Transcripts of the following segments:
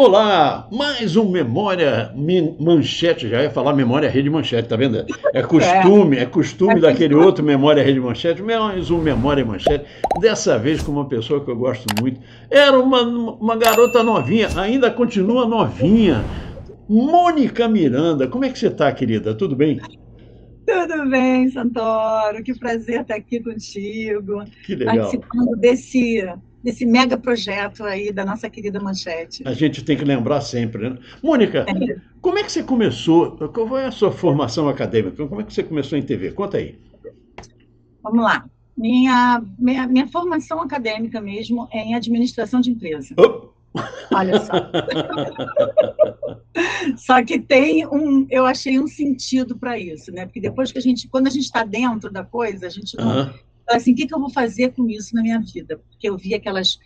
Olá, mais um Memória Manchete, já ia falar Memória Rede Manchete, tá vendo? É costume daquele Costume. outro Memória Rede Manchete, mais um Memória Manchete, dessa vez com uma pessoa que eu gosto muito. Era uma garota novinha, ainda continua novinha, Mônica Miranda. Como é que você tá, querida? Tudo bem? Tudo bem, Santoro? Que prazer estar aqui contigo, Que legal. participando desse mega projeto aí da nossa querida Manchete. A gente tem que lembrar sempre, né? Mônica, como é que você começou? Qual foi a sua formação acadêmica? Como é que você começou em TV? Conta aí. Vamos lá. Minha formação acadêmica mesmo é em administração de empresa. Oh! Olha só. Só que eu achei um sentido para isso, né? Porque depois quando a gente está dentro da coisa, a gente não. Aham. Assim, o que eu vou fazer com isso na minha vida? Porque eu vi aqueles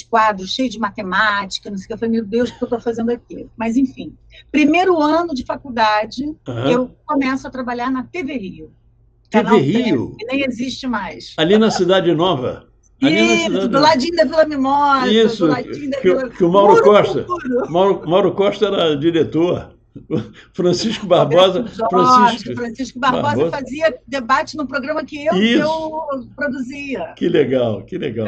quadros cheios de matemática, não sei o que, eu falei, meu Deus, o que eu estou fazendo aqui? Mas, enfim, primeiro ano de faculdade, Aham. eu começo a trabalhar na TV Rio, TV Canal 13, Rio, que nem existe mais. ali na Cidade Nova. Ali na Isso, Cidade do Nova. ladinho da Vila Mimosa, do Isso, ladinho da que, Vila... que o Mauro Muro por Costa. muro. Mauro Costa era diretor. Francisco Roberto Barbosa. Jorge, Francisco Barbosa Barbosa. fazia debate no programa Isso. eu produzia. Que legal, que legal.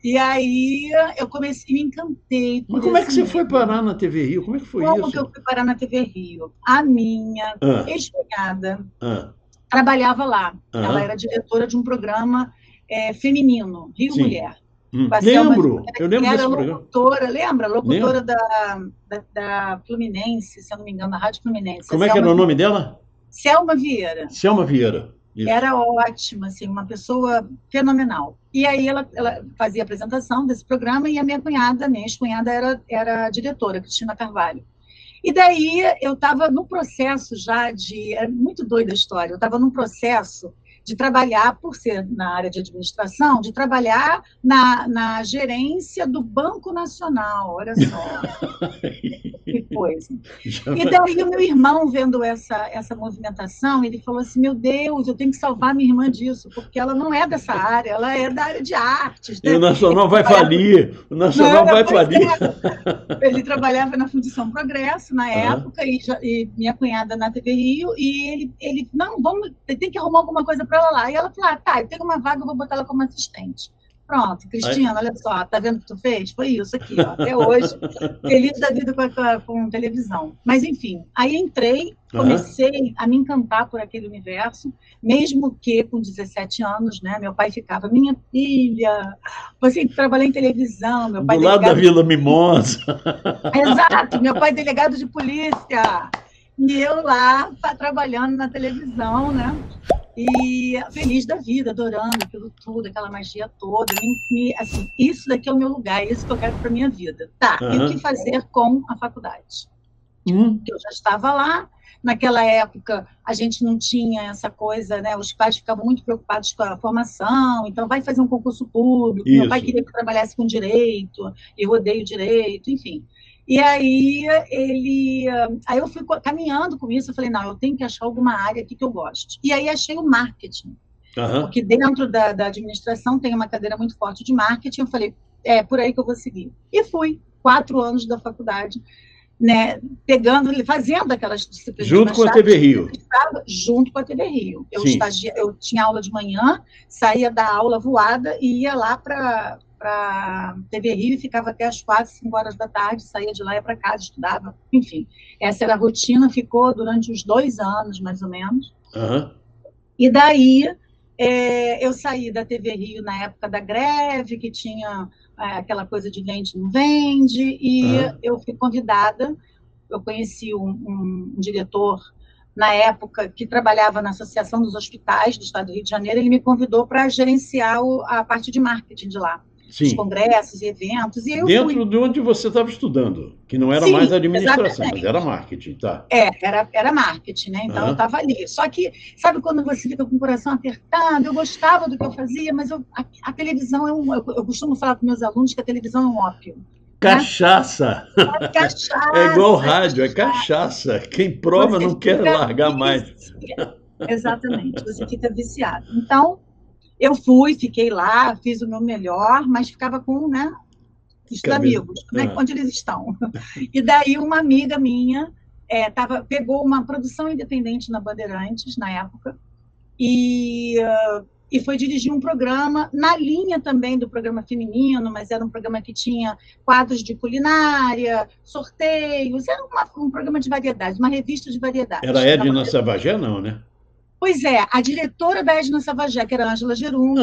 E aí eu comecei, me encantei Mas por como é que esse você foi meio. parar na TV Rio? Como é que foi Como que isso? eu fui parar na TV Rio? A minha Ah, ex-cunhada ah, trabalhava lá. Ela ah, era diretora de um programa feminino, Rio sim. Mulher. Com a Selma Lembro, Vieira, eu que lembro era desse programa. locutora, lembra? Locutora Lembro. da Fluminense, se eu não me engano, da Rádio Fluminense, a Como é que era o nome dela? Selma Vieira. Selma Vieira. Isso. Era ótima, assim, uma pessoa fenomenal. E aí ela fazia a apresentação desse programa e a minha ex-cunhada era a diretora, Cristina Carvalho. E daí eu estava no processo já de... É muito doida a história. Eu estava num processo de trabalhar, por ser na área de administração, de trabalhar na gerência do Banco Nacional, olha só. Que coisa. Já E vai- daí o meu irmão, vendo essa movimentação, ele falou assim, meu Deus, eu tenho que salvar minha irmã disso, porque ela não é dessa área, ela é da área de artes, E o né? Ele Nacional vai trabalhava, falir. O Nacional não, vai pois falir. ele trabalhava na Fundição Progresso, na Aham. época, e minha cunhada na TV Rio, e ele não, tem que arrumar alguma coisa para ela lá. E ela falou, tá, eu tenho uma vaga, eu vou botar ela como assistente. Pronto, Aí- Cristina, olha só, tá vendo o que tu fez? Foi isso aqui, ó, até hoje, feliz da vida com televisão. Mas, enfim, aí entrei, Aham. comecei a me encantar por aquele universo, mesmo que com 17 anos, né, meu pai ficava, minha filha, você trabalhar em televisão, meu Do pai lado da delegado de Vila Mimosa. Exato, meu pai é delegado de polícia. E eu lá trabalhando na televisão, né? E feliz da vida, adorando aquilo tudo, aquela magia toda. Assim, isso daqui é o meu lugar, é isso que eu quero para minha vida. Tá, e o que Aham. fazer com a faculdade? Hum, Porque eu já estava lá. Naquela época, a gente não tinha essa coisa, né? Os pais ficavam muito preocupados com a formação, então vai fazer um concurso público. Meu pai isso. queria que eu trabalhasse com direito, eu odeio direito, enfim. E aí eu fui caminhando com isso, eu falei, não, eu tenho que achar alguma área aqui que eu gosto. E aí achei o marketing, Aham. porque dentro da administração tem uma cadeira muito forte de marketing, eu falei, é por aí que eu vou seguir. E fui, 4 anos da faculdade, né, fazendo aquelas disciplinas Junto mais com a chatas, TV Rio. junto com a TV Rio. Sim. Eu tinha aula de manhã, saía da aula voada e ia lá para TV Rio e ficava até as 4, 5 horas da tarde, saía de lá e ia para casa, estudava, enfim. Essa era a rotina, ficou durante uns 2 anos, mais ou menos. Aham. E daí eu saí da TV Rio na época da greve, que tinha aquela coisa de vende não vende, e Aham. eu fui convidada, eu conheci um diretor na época que trabalhava na Associação dos Hospitais do Estado do Rio de Janeiro, ele me convidou para gerenciar a parte de marketing de lá, os Sim. congressos e eventos, e aí eu fui. Dentro de onde você estava estudando, que não era mais Sim, administração, mas era exatamente. marketing, tá? Era marketing, né? Então eu Aham. estava ali. Só que, sabe quando você fica com o coração apertado? Eu gostava do que eu fazia, mas a televisão eu costumo falar com meus alunos que a televisão é um ópio, né? Cachaça. É É igual cachaça, rádio, é cachaça. Quem prova você não quer fica largar mais. viciado. Exatamente, você fica viciado. Então, eu fui, fiquei lá, fiz o meu melhor, mas ficava com, né, amigos, né? Onde eles estão. E daí uma amiga minha pegou uma produção independente na Bandeirantes, na época, e foi dirigir um programa na linha também do programa feminino, mas era um programa que tinha quadros de culinária, sorteios, era um programa de variedades, uma revista de variedades. Era Edna Savagé, não, né? Pois é, a diretora da Edna Savagé, que era a Ângela Gerundo,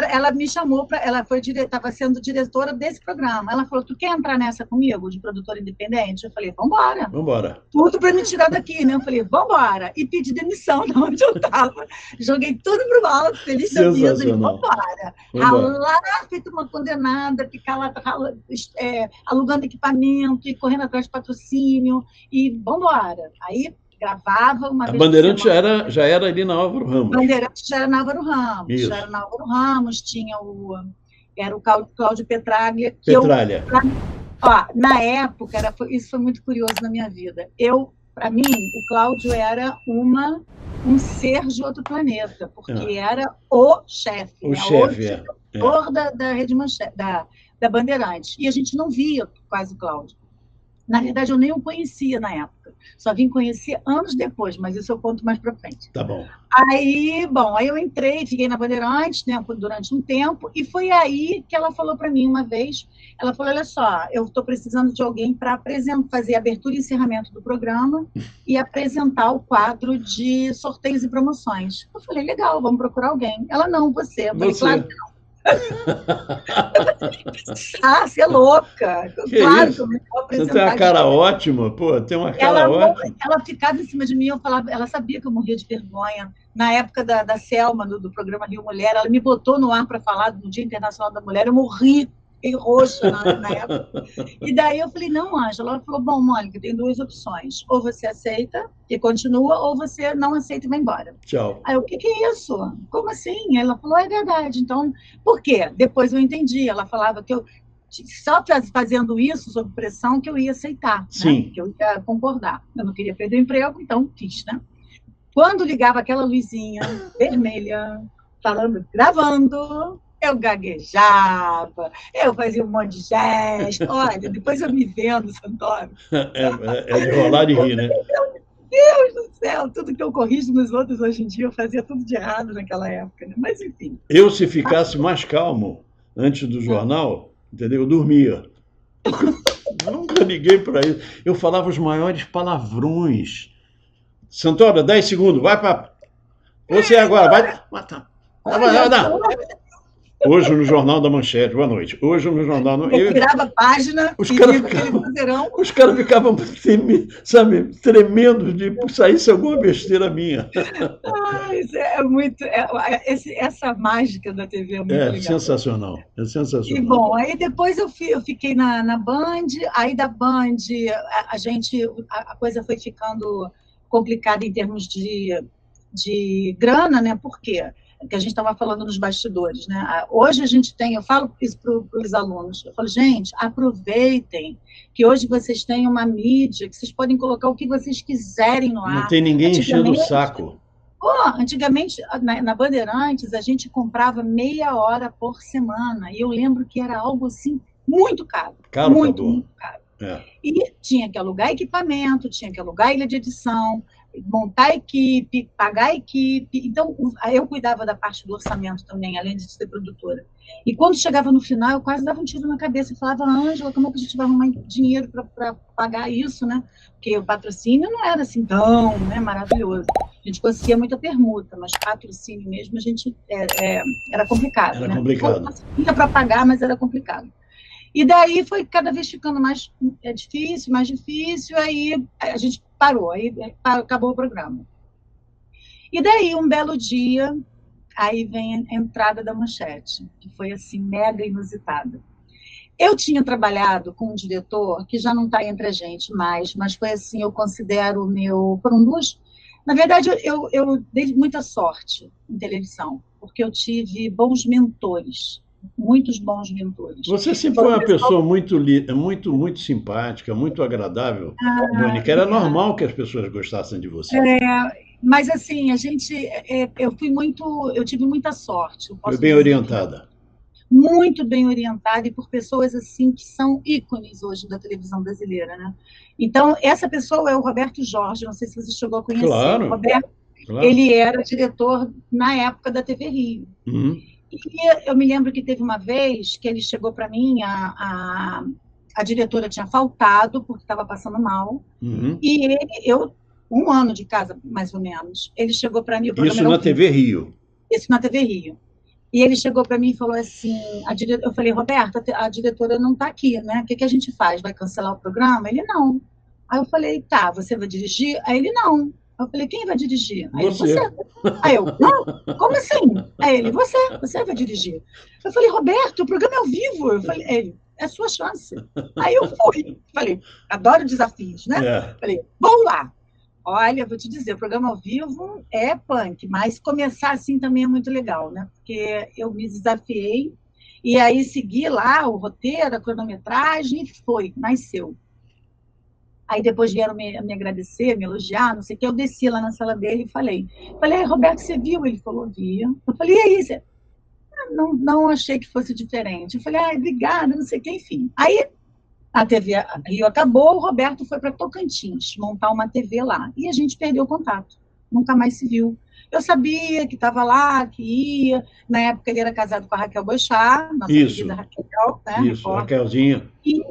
ela me chamou ela estava sendo diretora desse programa. Ela falou: tu quer entrar nessa comigo, de produtora independente? Eu falei: vambora. Vambora. Tudo para me tirar daqui, né? Eu falei: vambora. E pedi demissão de onde eu estava. Joguei tudo pro alto, feliz da vida, e vambora. Ralar, feito uma condenada, ficar lá alugando equipamento e correndo atrás de patrocínio, e vambora. Aí gravava uma vez. A Bandeirante já era ali na Álvaro Ramos. Bandeirante já era na Álvaro Ramos. Isso. Já era na Álvaro Ramos, era o Cláudio Petraglia. Petralha. Na época, isso foi muito curioso na minha vida. Para mim, o Cláudio era um ser de outro planeta, porque era o chefe. O chefe, da Rede Manchete, da Bandeirantes. E a gente não via quase o Cláudio. Na verdade, eu nem o conhecia na época. Só vim conhecer anos depois, mas isso eu conto mais para frente. Tá bom. Aí eu entrei, fiquei na Bandeirantes, né, durante um tempo, e foi aí que ela falou para mim uma vez, ela falou: olha só, eu estou precisando de alguém para fazer a abertura e encerramento do programa e apresentar o quadro de sorteios e promoções. Eu falei: legal, vamos procurar alguém. Ela: não, você. Eu falei: claro que não. Você é louca. Claro que eu vou apresentar. Você tem uma cara ótima, tem uma cara ótima. Ela ficava em cima de mim, ela sabia que eu morria de vergonha. Na época da Selma, do programa Rio Mulher, ela me botou no ar para falar no Dia Internacional da Mulher, eu morri, fiquei roxa na época. E daí eu falei: não, Ângela. Ela falou: bom, Mônica, tem duas opções. Ou você aceita e continua, ou você não aceita e vai embora. Tchau. Aí eu: o que é isso? Como assim? Ela falou: é verdade. Então, por quê? Depois eu entendi. Ela falava que eu, só fazendo isso, sob pressão, que eu ia aceitar. Sim. Né? Que eu ia concordar. Eu não queria perder o emprego, então fiz, né? Quando ligava aquela luzinha vermelha, gravando, eu gaguejava, eu fazia um monte de gesto. Olha, depois eu me vendo, Santoro. É de rolar e rir, né? Meu Deus do céu, tudo que eu corrijo nos outros hoje em dia, eu fazia tudo de errado naquela época, né? Mas enfim. Se ficasse mais calmo antes do jornal, entendeu? Eu dormia. Eu nunca liguei para isso. Eu falava os maiores palavrões. Santoro, 10 segundos, vai para. Você agora, vai. Hoje no Jornal da Manchete, boa noite. Hoje no Jornal... Eu virava a página os caras ficavam, tremendo de saísse alguma besteira minha. É muito... essa mágica da TV é muito legal. Sensacional, é sensacional. E, bom, aí depois eu fiquei na Band, aí da Band a coisa foi ficando complicada em termos de grana, né? Por quê? Que a gente estava falando nos bastidores, né? Hoje a gente eu falo isso para os alunos, eu falo: gente, aproveitem que hoje vocês têm uma mídia, que vocês podem colocar o que vocês quiserem no ar. Não tem ninguém enchendo o saco. Antigamente, na Bandeirantes, a gente comprava meia hora por semana, e eu lembro que era algo assim muito caro. Muito caro. E tinha que alugar equipamento, tinha que alugar ilha de edição, montar a equipe, pagar a equipe. Então, eu cuidava da parte do orçamento também, além de ser produtora. E quando chegava no final, eu quase dava um tiro na cabeça e falava: Ângela, como é que a gente vai arrumar dinheiro para pagar isso, né? Porque o patrocínio não era assim tão, né, maravilhoso. A gente conseguia muita permuta, mas patrocínio mesmo a gente era complicado. Era complicado. Tinha para pagar, mas era complicado. E daí foi cada vez ficando mais difícil, aí a gente parou, aí acabou o programa. E daí, um belo dia, aí vem a entrada da Manchete, que foi assim, mega inusitada. Eu tinha trabalhado com um diretor, que já não está entre a gente mais, mas foi assim, eu considero foram duas... Na verdade, eu dei muita sorte em televisão, porque eu tive bons mentores, muitos bons mentores. Você sempre foi uma pessoa muito simpática, muito agradável, Mônica. Era normal que as pessoas gostassem de você. Mas assim, eu tive muita sorte. Foi bem orientada. muito bem orientada e por pessoas assim que são ícones hoje da televisão brasileira, né? Então, essa pessoa é o Roberto Jorge, não sei se você chegou a conhecer. O Claro, Roberto, claro. ele era diretor na época da TV Rio. E eu me lembro que teve uma vez que ele chegou para mim, a diretora tinha faltado porque estava passando mal, e eu, 1 ano de casa, mais ou menos, ele chegou para mim, o programa Isso era na TV Rio. Isso na TV Rio. E ele chegou para mim e falou assim, eu falei, Roberta, a diretora não está aqui, né? O que a gente faz? Vai cancelar o programa? Ele, não. Aí eu falei, tá, você vai dirigir? Aí ele, não. Eu falei, quem vai dirigir? Aí ele, você. Aí eu, não, como assim? Aí ele, você vai dirigir. Eu falei, Roberto, o programa é ao vivo. Eu falei, ele, é a sua chance. Aí eu fui. Falei, adoro desafios, né? Falei, vamos lá. Olha, vou te dizer, o programa ao vivo é punk, mas começar assim também é muito legal, né? Porque eu me desafiei e aí segui lá o roteiro, a cronometragem, e nasceu. Aí depois vieram me agradecer, me elogiar, não sei o que, eu desci lá na sala dele e falei, Roberto, você viu? Ele falou, vi. Eu falei, e aí? Você... Não achei que fosse diferente. Eu falei, obrigada, não sei o que, enfim. Aí a TV Rio acabou, o Roberto foi para Tocantins montar uma TV lá. E a gente perdeu o contato. Nunca mais se viu. Eu sabia que estava lá, que ia. Na época ele era casado com a Raquel Boixá, nossa querida Raquel, né? Isso, Raquelzinha. E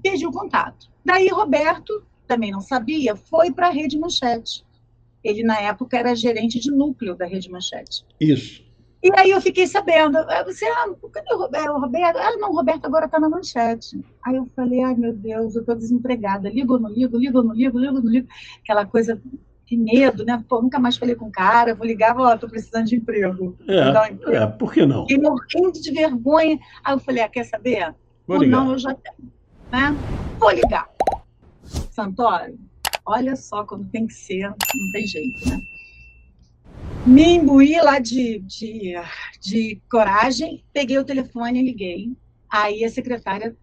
perdi o contato. Daí Roberto, também não sabia, foi para a Rede Manchete. Ele, na época, era gerente de núcleo da Rede Manchete. Isso. E aí eu fiquei sabendo, cadê o Roberto? Não, o Roberto agora está na Manchete. Aí eu falei, meu Deus, eu estou desempregada. Ligo ou não ligo, ligo ou não ligo, ligo ou não ligo. Aquela coisa, que medo, né? Pô, nunca mais falei com o cara, vou ligar, estou precisando de emprego. Por que não? Fiquei morrendo de vergonha. Aí eu falei, quer saber? Não, eu já tenho. Né? Vou ligar. Santoro, olha só como tem que ser, não tem jeito, né? Me imbuí lá de coragem, peguei o telefone e liguei. Aí a secretária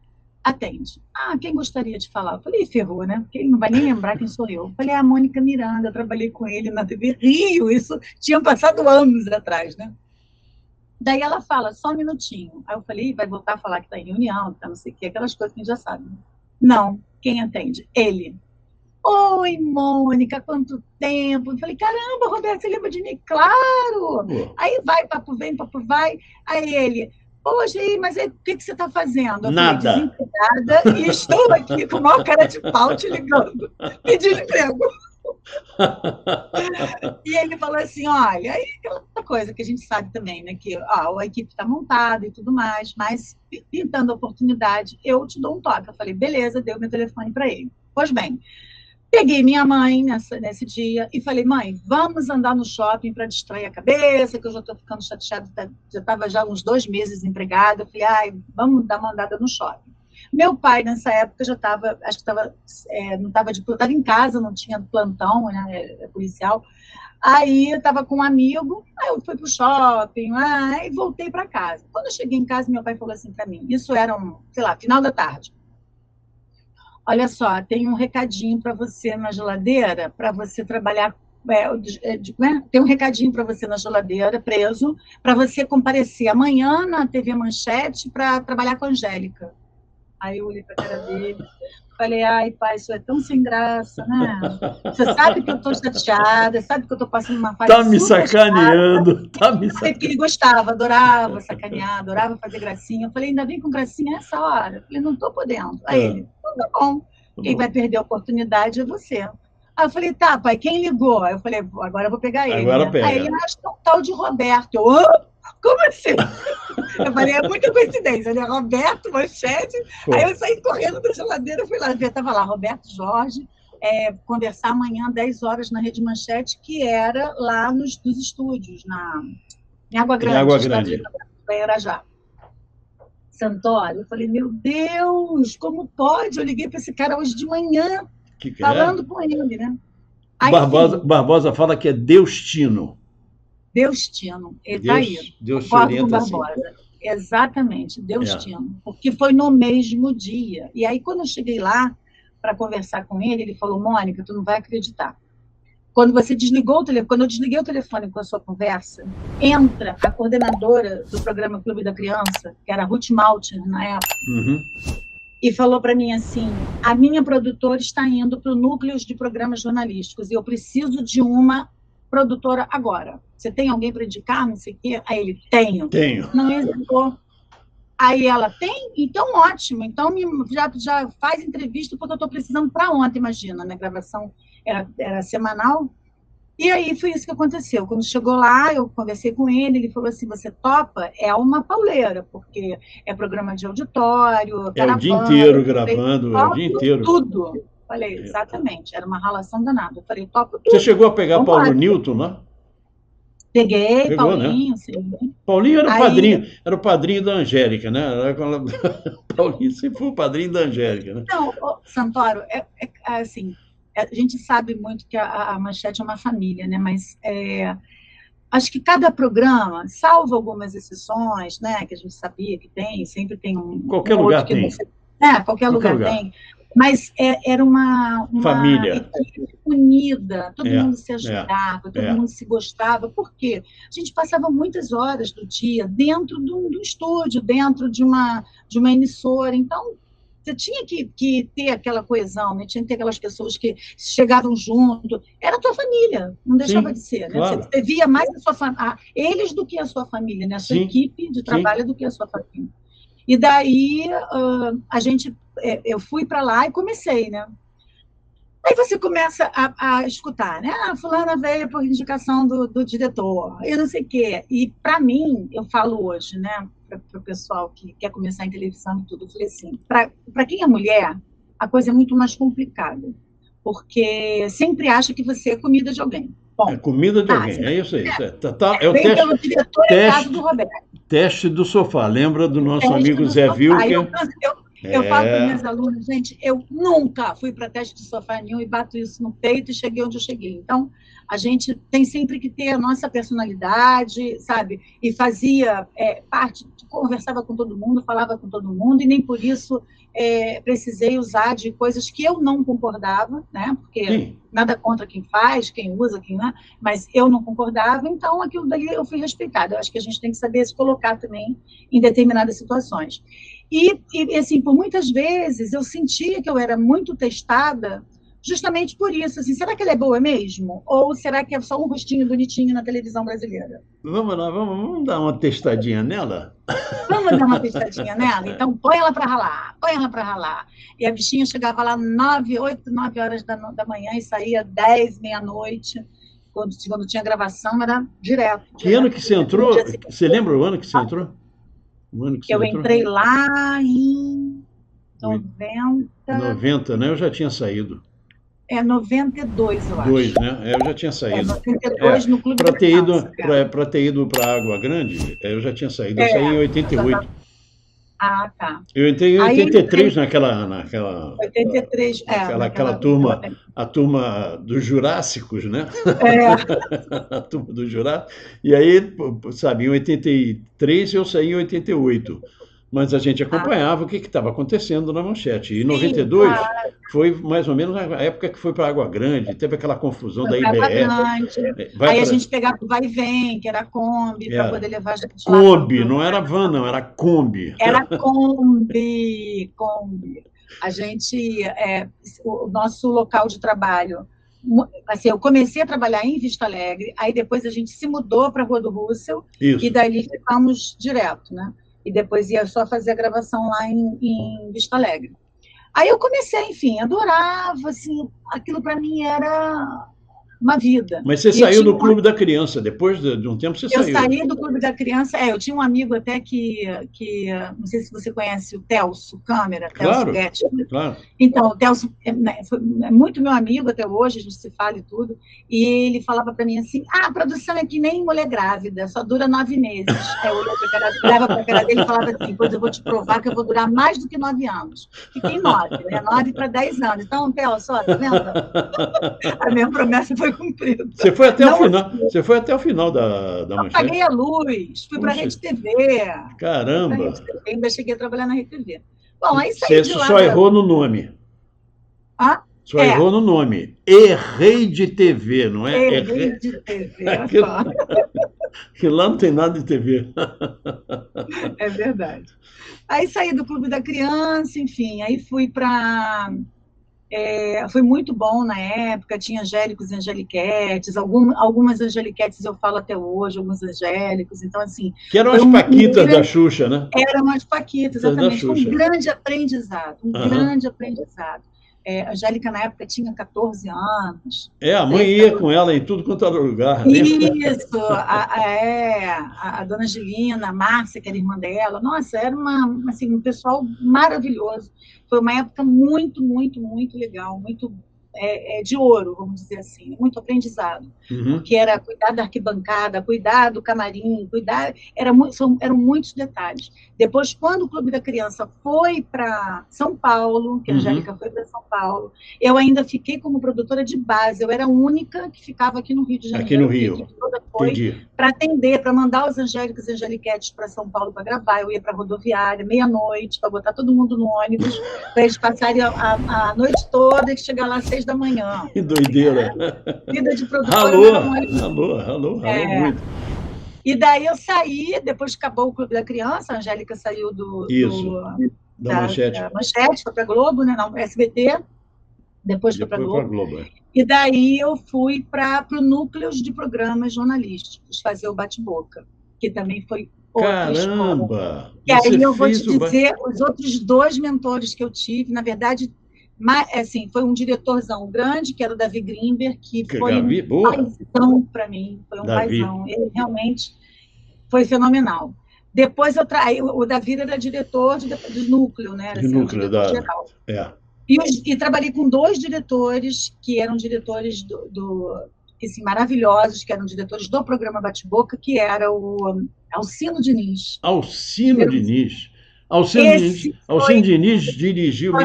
atende. Quem gostaria de falar? Eu falei, ferrou, né? Porque ele não vai nem lembrar quem sou eu. Eu falei, a Mônica Miranda, eu trabalhei com ele na TV Rio, isso tinha passado anos atrás, né? Daí ela fala, só um minutinho. Aí eu falei, vai voltar a falar que está em reunião, que tá não sei o quê, aquelas coisas que a gente já sabe. Não, quem atende? Ele. Oi, Mônica, quanto tempo? Eu falei, caramba, Roberto, você lembra de mim? Claro! Aí vai, papo vem, papo vai. Aí ele, poxa, mas aí, o que você está fazendo? Eu Nada. Falei, desempregada e estou aqui com o maior cara de pau te ligando, pedindo emprego. E ele falou assim, olha, aí aquela coisa que a gente sabe também, né, que a equipe está montada e tudo mais, mas pintando a oportunidade, eu te dou um toque. Eu falei, beleza, deu meu telefone para ele. Pois bem, peguei minha mãe nesse dia e falei, mãe, vamos andar no shopping para distrair a cabeça, que eu já estou ficando chateada, já estava já uns 2 meses desempregada. Eu falei, vamos dar uma andada no shopping. Meu pai, nessa época, já estava, acho que estava, não estava em casa, não tinha plantão, né, policial. Aí eu estava com um amigo, aí eu fui para o shopping, e voltei para casa. Quando eu cheguei em casa, meu pai falou assim para mim, isso era final da tarde. Olha só, tem um recadinho para você na geladeira, para você trabalhar. Tem um recadinho para você na geladeira, preso, para você comparecer amanhã na TV Manchete para trabalhar com a Angélica. Aí eu olhei para a cara dele, falei, pai, isso é tão sem graça, né? Você sabe que eu estou chateada, sabe que eu estou passando uma fase Tá me sacaneando, tá me sacaneando. Porque ele gostava, adorava sacanear, adorava fazer gracinha. Eu falei, ainda vem com gracinha essa hora? Eu falei, não estou podendo. Aí ele, tá bom, quem vai perder a oportunidade é você. Aí eu falei, tá, pai, quem ligou? Aí eu falei, agora eu vou pegar ele. Agora pega. Aí ele, acho que é um tal de Roberto. Eu, como assim? Eu falei, é muita coincidência, né? Roberto, Manchete. Aí eu saí correndo da geladeira, fui lá ver, estava lá, Roberto Jorge, conversar amanhã, 10 horas, na Rede Manchete, que era lá nos estúdios, em Água Grande. Em Água Grande. Em Irajá. Santoro, eu falei, meu Deus, como pode? Eu liguei para esse cara hoje de manhã, falando com ele, né? Aí, Barbosa fala que é Deustino. Deustino, ele está aí. Deus te orienta Barbosa. Assim. Exatamente, Deustino. Porque foi no mesmo dia. E aí, quando eu cheguei lá para conversar com ele, ele falou, Mônica, tu não vai acreditar. Quando você desligou o telefone, quando eu desliguei o telefone com a sua conversa, entra a coordenadora do programa Clube da Criança, que era a Ruth Maltner na época, e falou para mim assim: a minha produtora está indo para o núcleo de programas jornalísticos e eu preciso de uma produtora agora. Você tem alguém para indicar? Não sei o quê. Aí ele: tenho. Não hesitou. Aí ela: tem? Então ótimo. Então já faz entrevista, porque eu estou precisando para ontem, imagina, né? A gravação era semanal. E aí foi isso que aconteceu. Quando chegou lá, eu conversei com ele falou assim: você topa? É uma pauleira, porque é programa de auditório, o dia inteiro gravando, é o dia inteiro. Tudo. Falei, exatamente, era uma ralação danada. Eu falei, topo tudo. Você chegou a pegar Paulo Newton lá? Peguei, pegou, Paulinho, né? Sim. Paulinho era o padrinho da Angélica, né? Paulinho sempre foi o padrinho da Angélica, né? Não, Santoro, assim, a gente sabe muito que a Manchete é uma família, né? Mas acho que cada programa, salvo algumas exceções, né? Que a gente sabia que tem, sempre tem qualquer lugar tem. Qualquer lugar tem. Mas era uma família equipe unida, todo mundo se ajudava, todo mundo se gostava. Por quê? A gente passava muitas horas do dia dentro do estúdio, dentro de uma emissora. Então, você tinha que ter aquela coesão, né? Tinha que ter aquelas pessoas que chegavam junto. Era a tua família, não deixava de ser. Né? Claro. Você via mais eles do que a sua família, né? A sua equipe de trabalho do que a sua família. E daí eu fui para lá e comecei, né? Aí você começa a escutar, né? Fulana veio por indicação do diretor, eu não sei o quê. E para mim, eu falo hoje, né? Para o pessoal que quer começar em televisão e tudo, eu falei assim, para quem é mulher, a coisa é muito mais complicada, porque sempre acha que você é comida de alguém. Bom, comida de alguém, é isso aí. É o pelo diretor, teste do Roberto. Teste do sofá, lembra do nosso amigo Zé Wilker? Eu falo para minhas alunas, gente, eu nunca fui para teste de sofá nenhum e bato isso no peito e cheguei onde eu cheguei. Então, a gente tem sempre que ter a nossa personalidade, sabe? E fazia parte, conversava com todo mundo, falava com todo mundo, e nem por isso precisei usar de coisas que eu não concordava, né? Porque nada contra quem faz, quem usa, quem não, mas eu não concordava, então aquilo dali eu fui respeitada. Eu acho que a gente tem que saber se colocar também em determinadas situações. E assim, por muitas vezes eu sentia que eu era muito testada justamente por isso. Assim, será que ela é boa mesmo? Ou será que é só um rostinho bonitinho na televisão brasileira? Vamos lá, vamos dar uma testadinha nela? Vamos dar uma testadinha nela? Então, põe ela para ralar. E a bichinha chegava lá 8, 9 horas da manhã e saía 10, meia-noite. Quando tinha gravação, era direto. Que ano que você entrou? Você lembra o ano que você entrou? Eu entrei lá em 90... 90, né? Eu já tinha saído. 92, eu acho. 2, né? Eu já tinha saído. 92 no Clube da Criança. Para ter ido para Água Grande, eu já tinha saído. Eu saí em 88. Ah, tá. Eu entrei em 83 naquela 83, aquela turma, a turma dos Jurássicos, né? A turma dos Jurássicos. E aí, sabe, em 83 eu saí em 88. Mas a gente acompanhava o que estava acontecendo na Manchete. E em 92 foi mais ou menos a época que foi para Água Grande, teve aquela confusão da IBE. Aí a gente pegava o vai e vem, que era a Kombi, para poder levar a gente lá. Kombi, não era van, não, era Kombi. Era Kombi. A gente, o nosso local de trabalho, assim, eu comecei a trabalhar em Vista Alegre, aí depois a gente se mudou para a Rua do Russell, e dali ficamos direto, né? E depois ia só fazer a gravação lá em Vista Alegre. Aí eu comecei, enfim, adorava, assim, aquilo para mim era uma vida. Mas você saiu do Clube da Criança, depois de um tempo você saiu. Eu saí do Clube da Criança, eu tinha um amigo até que não sei se você conhece o Telso Câmara, claro, Telso Guedes. Claro. Então, o Telso é muito meu amigo até hoje, a gente se fala e tudo, e ele falava para mim assim, a produção é que nem mulher grávida, só dura 9 meses. Eu olhava para a cara dele e falava assim, pois eu vou te provar que eu vou durar mais do que 9 anos. Fiquei 9, né? 9 para 10 anos. Então, Telso, tá vendo? A minha promessa foi cumprida. Você foi até o final. Você foi até o final da Manchete. Paguei a luz, fui para a Rede TV. Caramba! Ainda cheguei a trabalhar na Rede TV. Bom, aí saí de lá. Você só errou no nome. Só errou no nome. Errei de TV, não é? Errei de TV, Aquilo, que lá não tem nada de TV. é verdade. Aí saí do Clube da Criança, enfim, aí fui para... foi muito bom na época, tinha Angélicos e Angeliquetes, algumas Angeliquetes eu falo até hoje, alguns Angélicos, então assim... Que eram as Paquitas da Xuxa, né? Eram as Paquitas, exatamente, foi um grande aprendizado, grande aprendizado. Angélica, na época, tinha 14 anos. A mãe ia com ela em tudo quanto era lugar. Isso, a dona Angelina, a Márcia, que era irmã dela. Nossa, era um pessoal maravilhoso. Foi uma época muito, muito, muito legal, muito de ouro, vamos dizer assim, muito aprendizado. Porque era cuidar da arquibancada, cuidar do camarim, eram muitos detalhes. Depois, quando o Clube da Criança foi para São Paulo, que a Angélica foi para São Paulo, eu ainda fiquei como produtora de base, eu era a única que ficava aqui no Rio de Janeiro. Aqui no Rio. Toda foi para atender, para mandar os Angélicos e Angeliquetes para São Paulo para gravar. Eu ia para a rodoviária, meia-noite, para botar todo mundo no ônibus, para eles passarem a noite toda e chegar lá às 6 da manhã. Que doideira. Vida de produtora. Ralou muito. E daí eu saí, depois que acabou o Clube da Criança, a Angélica saiu da Manchete, foi para a Globo, né, não, SBT, depois foi para a Globo. E daí eu fui para o núcleo de programas jornalísticos, fazer o Bate-Boca, que também foi outra escola. Caramba! E aí eu vou te dizer, os outros 2 mentores que eu tive, na verdade... Mas, assim, foi um diretorzão grande, que era o Davi Grimberg, que foi um paizão para mim, foi um paizão. Ele realmente foi fenomenal. Depois o Davi era diretor do núcleo, né? Era, do núcleo geral. E trabalhei com 2 diretores, que eram diretores assim, maravilhosos, que eram diretores do programa Bate-Boca, que era o Alcino Diniz. Alcino Diniz. Alcino Diniz me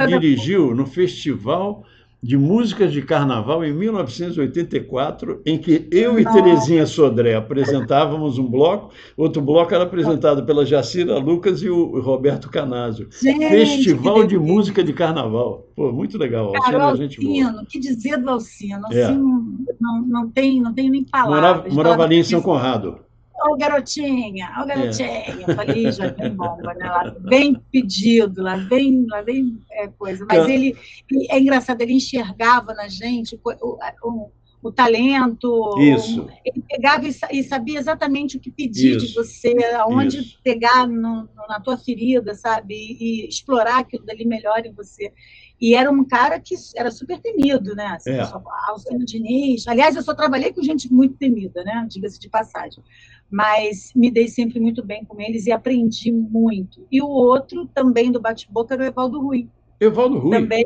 dirigiu no Festival de Músicas de Carnaval em 1984, em que eu e Terezinha Sodré apresentávamos um bloco, outro bloco era apresentado pela Jacira Lucas e o Roberto Canazzo. Festival de Música de Carnaval. Pô, muito legal. Alcino, que dizer do Alcino? Alcino não tenho nem palavras. Morava ali em São Conrado. Ô, garotinha, eu falei, já vem bomba, né? Lá bem pedido, lá bem coisa. Mas ele é engraçado, ele enxergava na gente o talento. Isso. Ele pegava e sabia exatamente o que pedir de você, aonde pegar na tua ferida, sabe? E explorar aquilo dali melhor em você. E era um cara que era super temido, né? Assim, Alcino Diniz. Aliás, eu só trabalhei com gente muito temida, né? Diga-se de passagem. Mas me dei sempre muito bem com eles e aprendi muito. E o outro, também do Bate-Boca, era o Evaldo Rui. Evaldo Rui. Também,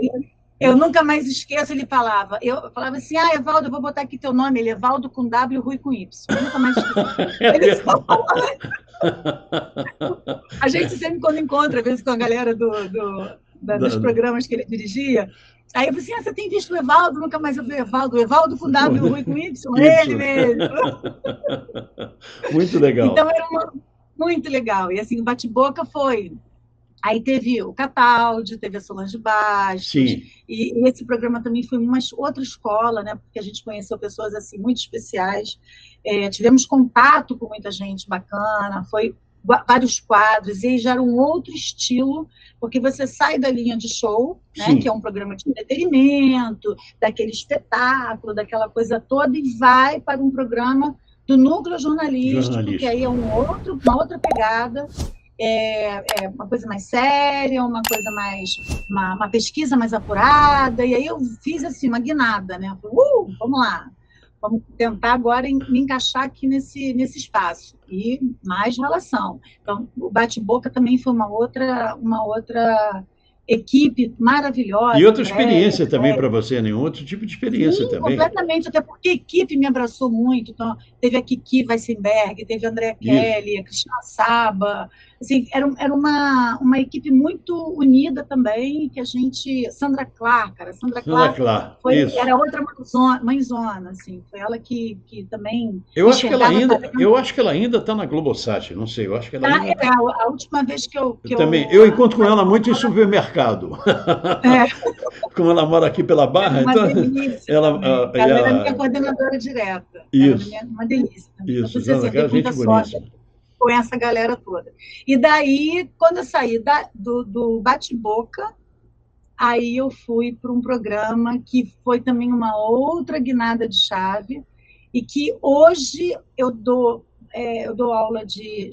eu nunca mais esqueço, ele falava. Eu falava assim, Evaldo, eu vou botar aqui teu nome. Ele é Evaldo com W, Rui com Y. Eu nunca mais esqueço. Ele só falava. A gente sempre, quando encontra, às vezes com a galera dos programas que ele dirigia, aí eu falei assim, você tem visto o Evaldo? Nunca mais eu vi o Evaldo com W, Rui com Y, ele mesmo. Muito legal. Então era muito legal. E assim, o Bate-Boca foi... Aí teve o Capaldi, teve a Solange Bastos, e esse programa também foi uma outra escola, né? Porque a gente conheceu pessoas assim muito especiais, tivemos contato com muita gente bacana, foi vários quadros, e aí já era um outro estilo, porque você sai da linha de show, né, que é um programa de entretenimento, daquele espetáculo, daquela coisa toda, e vai para um programa do núcleo jornalístico, que aí é uma outra pegada, uma coisa mais séria, uma coisa mais, uma pesquisa mais apurada, e aí eu fiz assim, uma guinada, né, vamos lá, vamos tentar agora me encaixar aqui nesse espaço. E mais relação. Então, o Bate-Boca também foi uma outra equipe maravilhosa. E outra experiência também para você, né? Outro tipo de experiência também. Completamente, até porque a equipe me abraçou muito. Então, teve a Kiki Weissenberg, teve a Andréa Kelly, a Cristina Saba. Assim, era uma equipe muito unida também, que a gente... Sandra Clark, cara. Sandra Clark era outra mãezona, assim. Foi ela que também... Eu acho que ela ainda está na Globosat, não sei. Eu acho que ela ainda... A última vez que eu também. Eu encontro com ela muito em supermercado. como ela mora aqui pela Barra, Uma então delícia ela, também. a- Ela era ela minha coordenadora direta. isso, Uma delícia também. Então, isso, você não, assim, aquela teve muita gente sorte boníssima. com essa galera toda. E daí, quando eu saí do bate-boca, aí eu fui para um programa que foi também uma outra guinada de chave, e que hoje eu dou aula de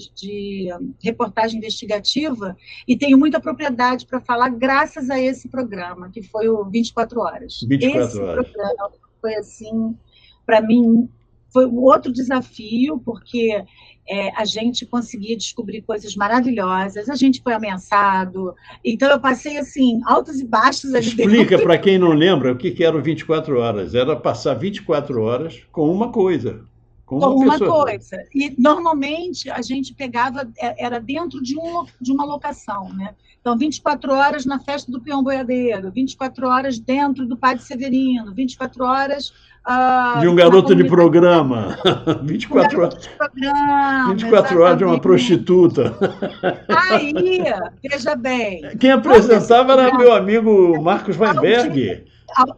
reportagem investigativa e tenho muita propriedade para falar graças a esse programa, que foi o 24 Horas. 24 Esse horas. programa foi, assim, para mim, foi um outro desafio, porque a gente conseguia descobrir coisas maravilhosas, a gente foi ameaçado, então eu passei, assim, altos e baixos ali Explica dentro. para quem não lembra o que era o 24 horas. Era passar 24 horas com uma coisa, com Com uma uma pessoa. coisa. E, normalmente, a gente pegava, era dentro de uma locação, né? Então, 24 horas na festa do Peão Boiadeiro, 24 horas dentro do Padre Severino, 24 horas De um na garoto de comunidade, programa, um 24 garoto horas, de programa, 24 horas de uma exatamente. prostituta. Aí, veja bem, Quem quando esse apresentava era programa, meu amigo Marcos Weinberg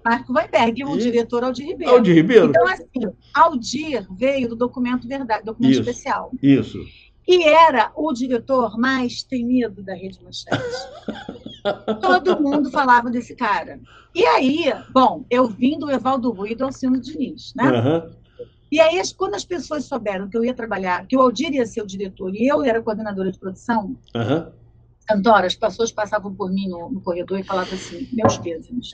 Marco Weinberg, o e diretor Aldir Aldir Ribeiro. Ribeiro. Então, assim, Aldir veio do Documento Verdade, documento Isso, especial. isso. E era o diretor mais temido da Rede Manchete. Todo mundo falava desse cara. E aí, bom, eu vim do Evaldo Rui e do Alcino Diniz, né? Uhum. E aí, quando as pessoas souberam que eu ia trabalhar, que o Aldir ia ser o diretor e eu era coordenadora de produção, Uhum. Santoro, as pessoas passavam por mim no corredor e falavam assim, meus pêsames.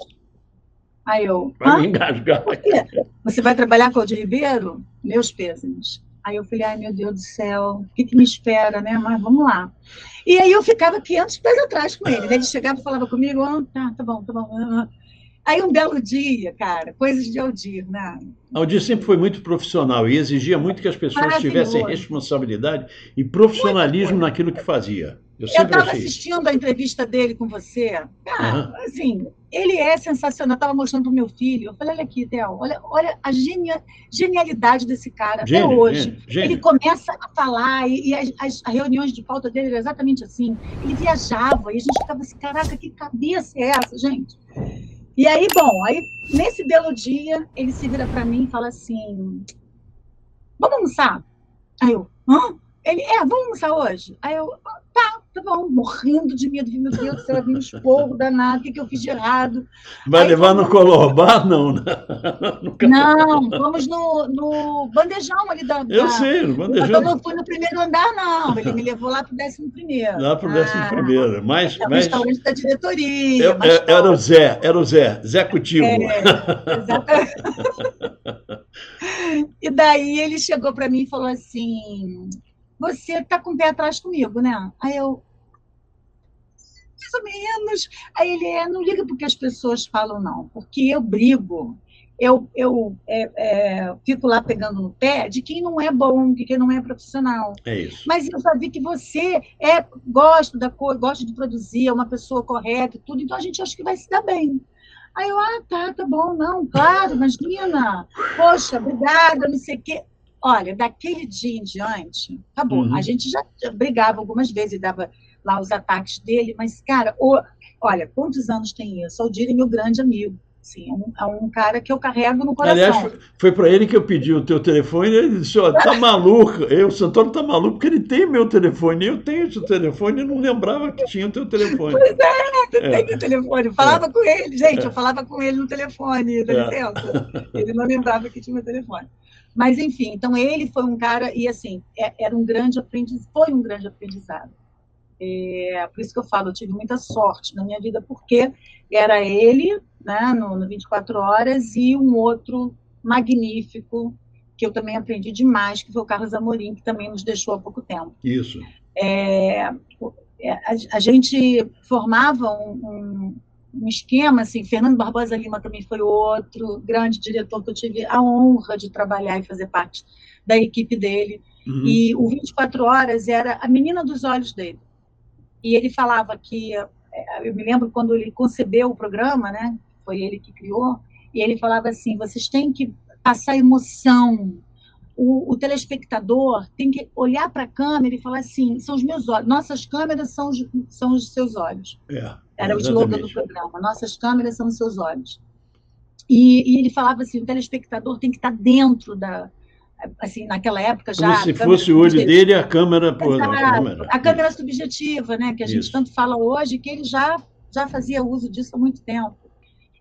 Aí eu, Vai me engasgar. por quê? Você vai trabalhar com o Aldir Ribeiro? Meus pêsames. Aí eu falei, ai, meu Deus do céu, o que me espera, né? Mas vamos lá. E aí eu ficava 500 pés atrás com ele. Ele chegava e falava comigo, tá bom, tá bom. Aí um belo dia, cara, coisas de Aldir, né? Aldir sempre foi muito profissional e exigia muito que as pessoas tivessem Maravilhoso, responsabilidade e muita profissionalismo coisa. naquilo que fazia. Eu Eu sempre estava achei isso. assistindo a entrevista dele com você. Cara, Uhum. assim, ele é sensacional. Eu estava mostrando para o meu filho. Eu falei, olha aqui, Theo, olha a genialidade desse cara até Gênio, hoje. gênio, Ele gênio. começa a falar, e as reuniões de pauta dele eram exatamente assim. Ele viajava, e a gente ficava assim, caraca, que cabeça é essa, gente? E aí, bom, nesse belo dia, ele se vira para mim e fala assim, vamos almoçar? Aí eu, hã? Ele, vamos almoçar hoje? Aí eu, tá bom, morrendo de medo, meu Deus do céu, vi um esporro danado, o que eu fiz de errado? Vai Aí levar no falou, Colorbar? Não, né? não, vamos no bandejão ali Eu sei, não Mas eu bandejando não fui no primeiro andar, não, ele me levou lá para o 11º. lá para o 11º. É o restaurante da diretoria, Eu, mais top. era o Zé Cutivo. Exatamente. E daí ele chegou para mim e falou assim, você está com o pé atrás comigo, né? Aí eu, mais ou menos. Aí ele não liga porque as pessoas falam, não, porque eu brigo, eu fico lá pegando no pé de quem não é bom, de quem não é profissional. É isso. Mas eu já vi que você gosta da coisa, gosta de produzir, é uma pessoa correta e tudo, então a gente acha que vai se dar bem. Aí eu, tá bom, não, claro, imagina, poxa, obrigada, não sei o quê. Olha, daquele dia em diante, acabou. Uhum. A gente já brigava algumas vezes, dava lá os ataques dele, mas, cara, olha, quantos anos tem isso? O Aldir é meu grande amigo. Assim, é um cara que eu carrego no coração. Aliás, foi para ele que eu pedi o teu telefone e ele disse, tá maluco, o Santoro tá maluco porque ele tem meu telefone, eu tenho esse telefone e não lembrava que tinha o teu telefone. Pois eu tenho o telefone, falava com ele, gente, eu falava com ele no telefone, dá licença. Ele não lembrava que tinha meu telefone. Mas, enfim, então ele foi um cara, e assim, era um grande aprendizado, foi um grande aprendizado. Por isso que eu falo, eu tive muita sorte na minha vida, porque era ele, né, no 24 Horas, e um outro magnífico, que eu também aprendi demais, que foi o Carlos Amorim, que também nos deixou há pouco tempo. Isso. A gente formava um esquema, assim, Fernando Barbosa Lima também foi outro grande diretor que eu tive a honra de trabalhar e fazer parte da equipe dele. Uhum. E o 24 Horas era a menina dos olhos dele. E ele falava que, eu me lembro quando ele concebeu o programa, né? Foi ele que criou, e ele falava assim, vocês têm que passar emoção, o telespectador tem que olhar para a câmera e falar assim, são os meus olhos, nossas câmeras são os seus olhos. Era o slogan do programa. Nossas câmeras são os seus olhos. E ele falava assim, o telespectador tem que estar dentro assim, naquela época já... Como se fosse o olho dele e a câmera... A câmera subjetiva, né, que a gente tanto fala hoje, que ele já fazia uso disso há muito tempo.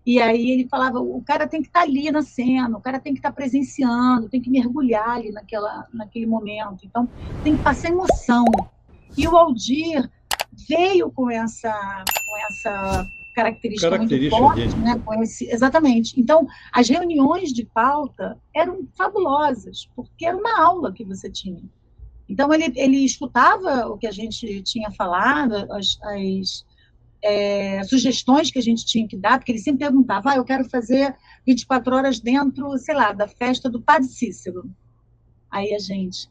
E aí ele falava, o cara tem que estar ali na cena, o cara tem que estar presenciando, tem que mergulhar ali naquele momento. Então, tem que passar emoção. E o Aldir veio com essa característica muito forte, né? Exatamente. Então, as reuniões de pauta eram fabulosas, porque era uma aula que você tinha. Então, ele escutava o que a gente tinha falado, as sugestões que a gente tinha que dar, porque ele sempre perguntava, eu quero fazer 24 horas dentro, sei lá, da festa do Padre Cícero. Aí a gente,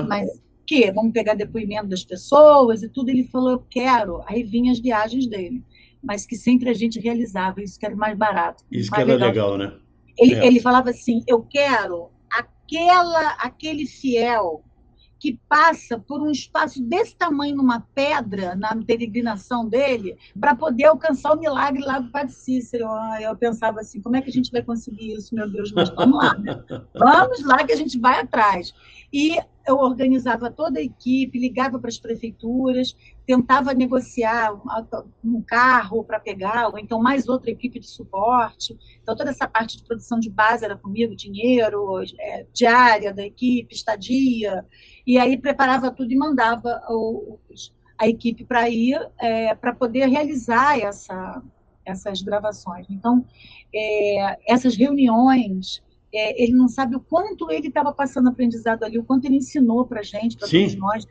mas que? Vamos pegar depoimento das pessoas e tudo. Ele falou, eu quero. Aí vinham as viagens dele, mas que sempre a gente realizava, isso que era mais barato. Isso que era legal, né? Ele falava assim, eu quero aquele fiel que passa por um espaço desse tamanho numa pedra, na peregrinação dele, para poder alcançar o milagre lá do Padre Cícero. Eu pensava assim, como é que a gente vai conseguir isso, meu Deus? Mas vamos lá, né? Vamos lá que a gente vai atrás. E eu organizava toda a equipe, ligava para as prefeituras, tentava negociar um carro para pegar, ou então mais outra equipe de suporte. Então, toda essa parte de produção de base era comigo, dinheiro, diária da equipe, estadia, e aí preparava tudo e mandava a equipe para ir, para poder realizar essas gravações. Então, essas reuniões... ele não sabe o quanto ele estava passando aprendizado ali, o quanto ele ensinou para a gente, para todos nós,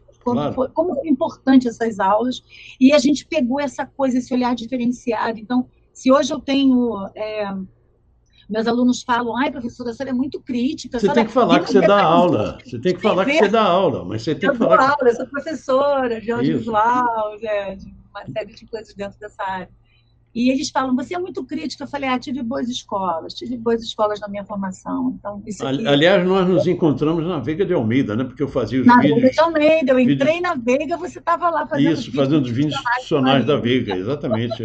como foi importante essas aulas, e a gente pegou essa coisa, esse olhar diferenciado. Então, se hoje eu tenho... meus alunos falam, professora, a senhora é muito crítica. Você tem que falar que você dá aula. Você tem que falar que você dá aula, mas você tem que falar... Eu dou aula, eu sou professora de audiovisual, de uma série de coisas dentro dessa área. E eles falam, você é muito crítica. Eu falei, tive boas escolas na minha formação. Então, isso aqui... Aliás, nós nos encontramos na Veiga de Almeida, né? Porque eu fazia os vídeos... Na Veiga de Almeida, eu entrei na Veiga, você estava lá fazendo isso, fazendo os vídeos institucionais da Veiga, exatamente.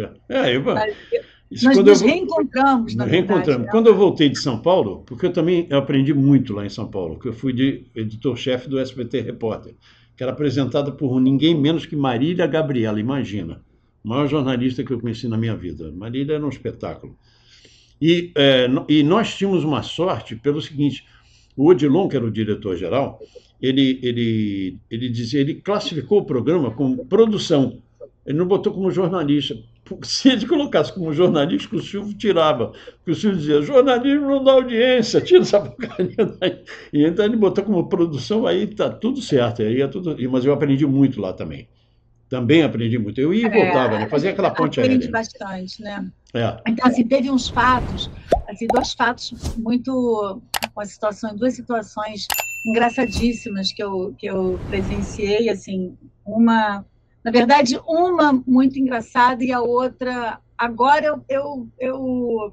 Nós nos reencontramos, na verdade. Né? Quando eu voltei de São Paulo, porque eu aprendi muito lá em São Paulo, que eu fui de editor-chefe do SBT Repórter, que era apresentada por ninguém menos que Marília Gabriela, imagina. O maior jornalista que eu conheci na minha vida. Marília era um espetáculo. E nós tínhamos uma sorte pelo seguinte, o Odilon, que era o diretor-geral, ele classificou o programa como produção. Ele não botou como jornalista. Se ele colocasse como jornalista, o Silvio tirava. Porque o Silvio dizia, jornalismo não dá audiência, tira essa porcaria daí. E então ele botou como produção, aí está tudo certo. Mas eu aprendi muito lá também. Também aprendi muito. Eu ia e voltava, né? Fazia aquela ponte aérea. Aprendi bastante, né? Então, assim, teve uns fatos, assim, dois fatos muito... duas situações engraçadíssimas que eu presenciei, assim, na verdade, uma muito engraçada e a outra... Agora eu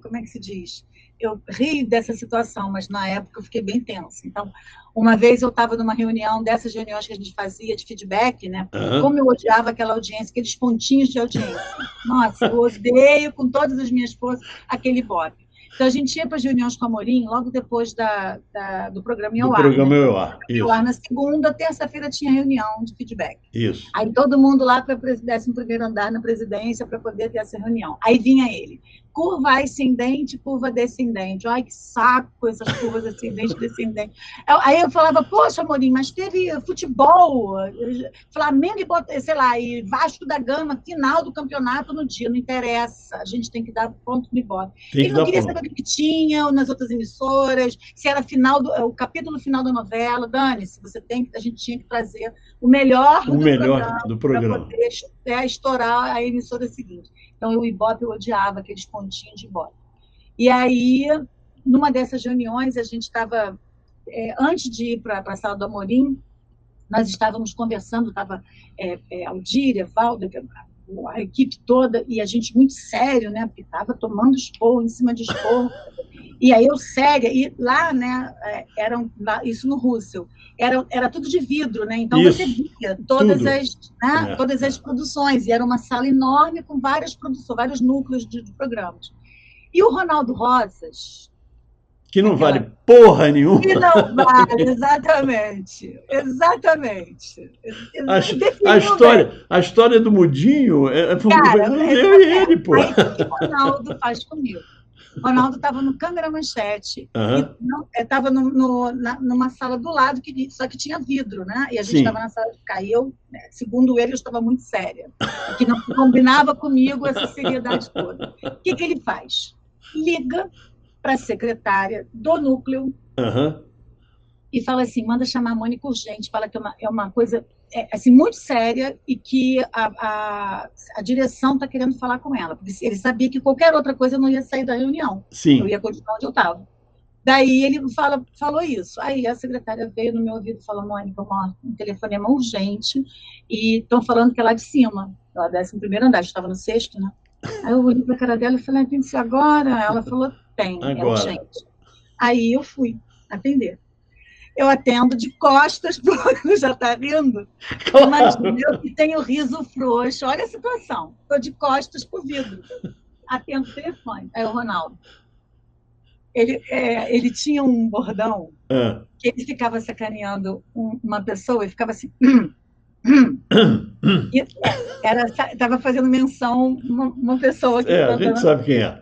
como é que se diz? Eu ri dessa situação, mas na época eu fiquei bem tensa. Então, uma vez eu estava numa reunião, dessas reuniões que a gente fazia de feedback, né? Como eu odiava aquela audiência, aqueles pontinhos de audiência. Nossa, eu odeio com todas as minhas forças aquele Ibope. Então, a gente ia para as reuniões com a Amorim logo depois do programa em ar. Isso. Na segunda, terça-feira tinha reunião de feedback. Isso. Aí todo mundo lá para o 11º andar na presidência para poder ter essa reunião. Aí vinha ele. Curva ascendente, curva descendente. Ai, que saco essas curvas ascendente e descendente. Aí eu falava, poxa, Amorim, mas teve futebol, Flamengo e Vasco da Gama, final do campeonato no dia, não interessa. A gente tem que dar ponto no Ibope. Ele não queria saber o que tinha nas outras emissoras, se era o capítulo final da novela. Dane-se, a gente tinha que trazer o melhor do programa. Para poder estourar a emissora seguinte. Então, o Ibope, eu odiava aqueles pontinhos de Ibope. E aí, numa dessas reuniões, a gente estava, antes de ir para a sala do Amorim, nós estávamos conversando, estava Aldir, Evaldo, a equipe toda, e a gente muito sério, né, porque estava tomando esporro em cima de esporro. E aí eu séria, e lá, né, isso no Russell, era tudo de vidro, né? Então você Isso, via tudo. todas as É. produções, e era uma sala enorme com várias produções, vários núcleos de programas. E o Ronaldo Rosas, Que não vale aquela porra nenhuma. que não vale, exatamente, exatamente. A, Definiu bem. a história do Mudinho foi Cara, eu e ele, pô. aí o que que o Ronaldo faz comigo? O Ronaldo estava no Câmara Manchete e Uhum. estava numa sala do lado, só que tinha vidro, né? E a gente estava Sim. na sala de ficar. E eu, né, segundo ele, eu estava muito séria, que não combinava comigo essa seriedade toda. O que, que ele faz? Liga para a secretária do núcleo Uhum. e fala assim, manda chamar a Mônica urgente, fala que é uma coisa assim, muito séria e que a direção está querendo falar com ela, porque ele sabia que qualquer outra coisa eu não ia sair da reunião, eu Sim. ia continuar onde eu estava. Daí ele falou isso. Aí a secretária veio no meu ouvido e falou, Mônica, um telefonema urgente e estão falando que é lá de cima, lá do 11º andar, estava no 6º, né? Aí eu olhei para a cara dela e falei, tem que ser agora? Ela falou, tem, é Agora. urgente. Aí eu fui atender. Eu atendo de costas, porque já está rindo. Claro. Imagina, eu que tenho riso frouxo. Olha a situação. Estou de costas para o vidro. Atendo o telefone. Aí o Ronaldo. Ele tinha um bordão que ele ficava sacaneando uma pessoa e ficava assim. Estava fazendo menção uma pessoa que A gente sabe quem é.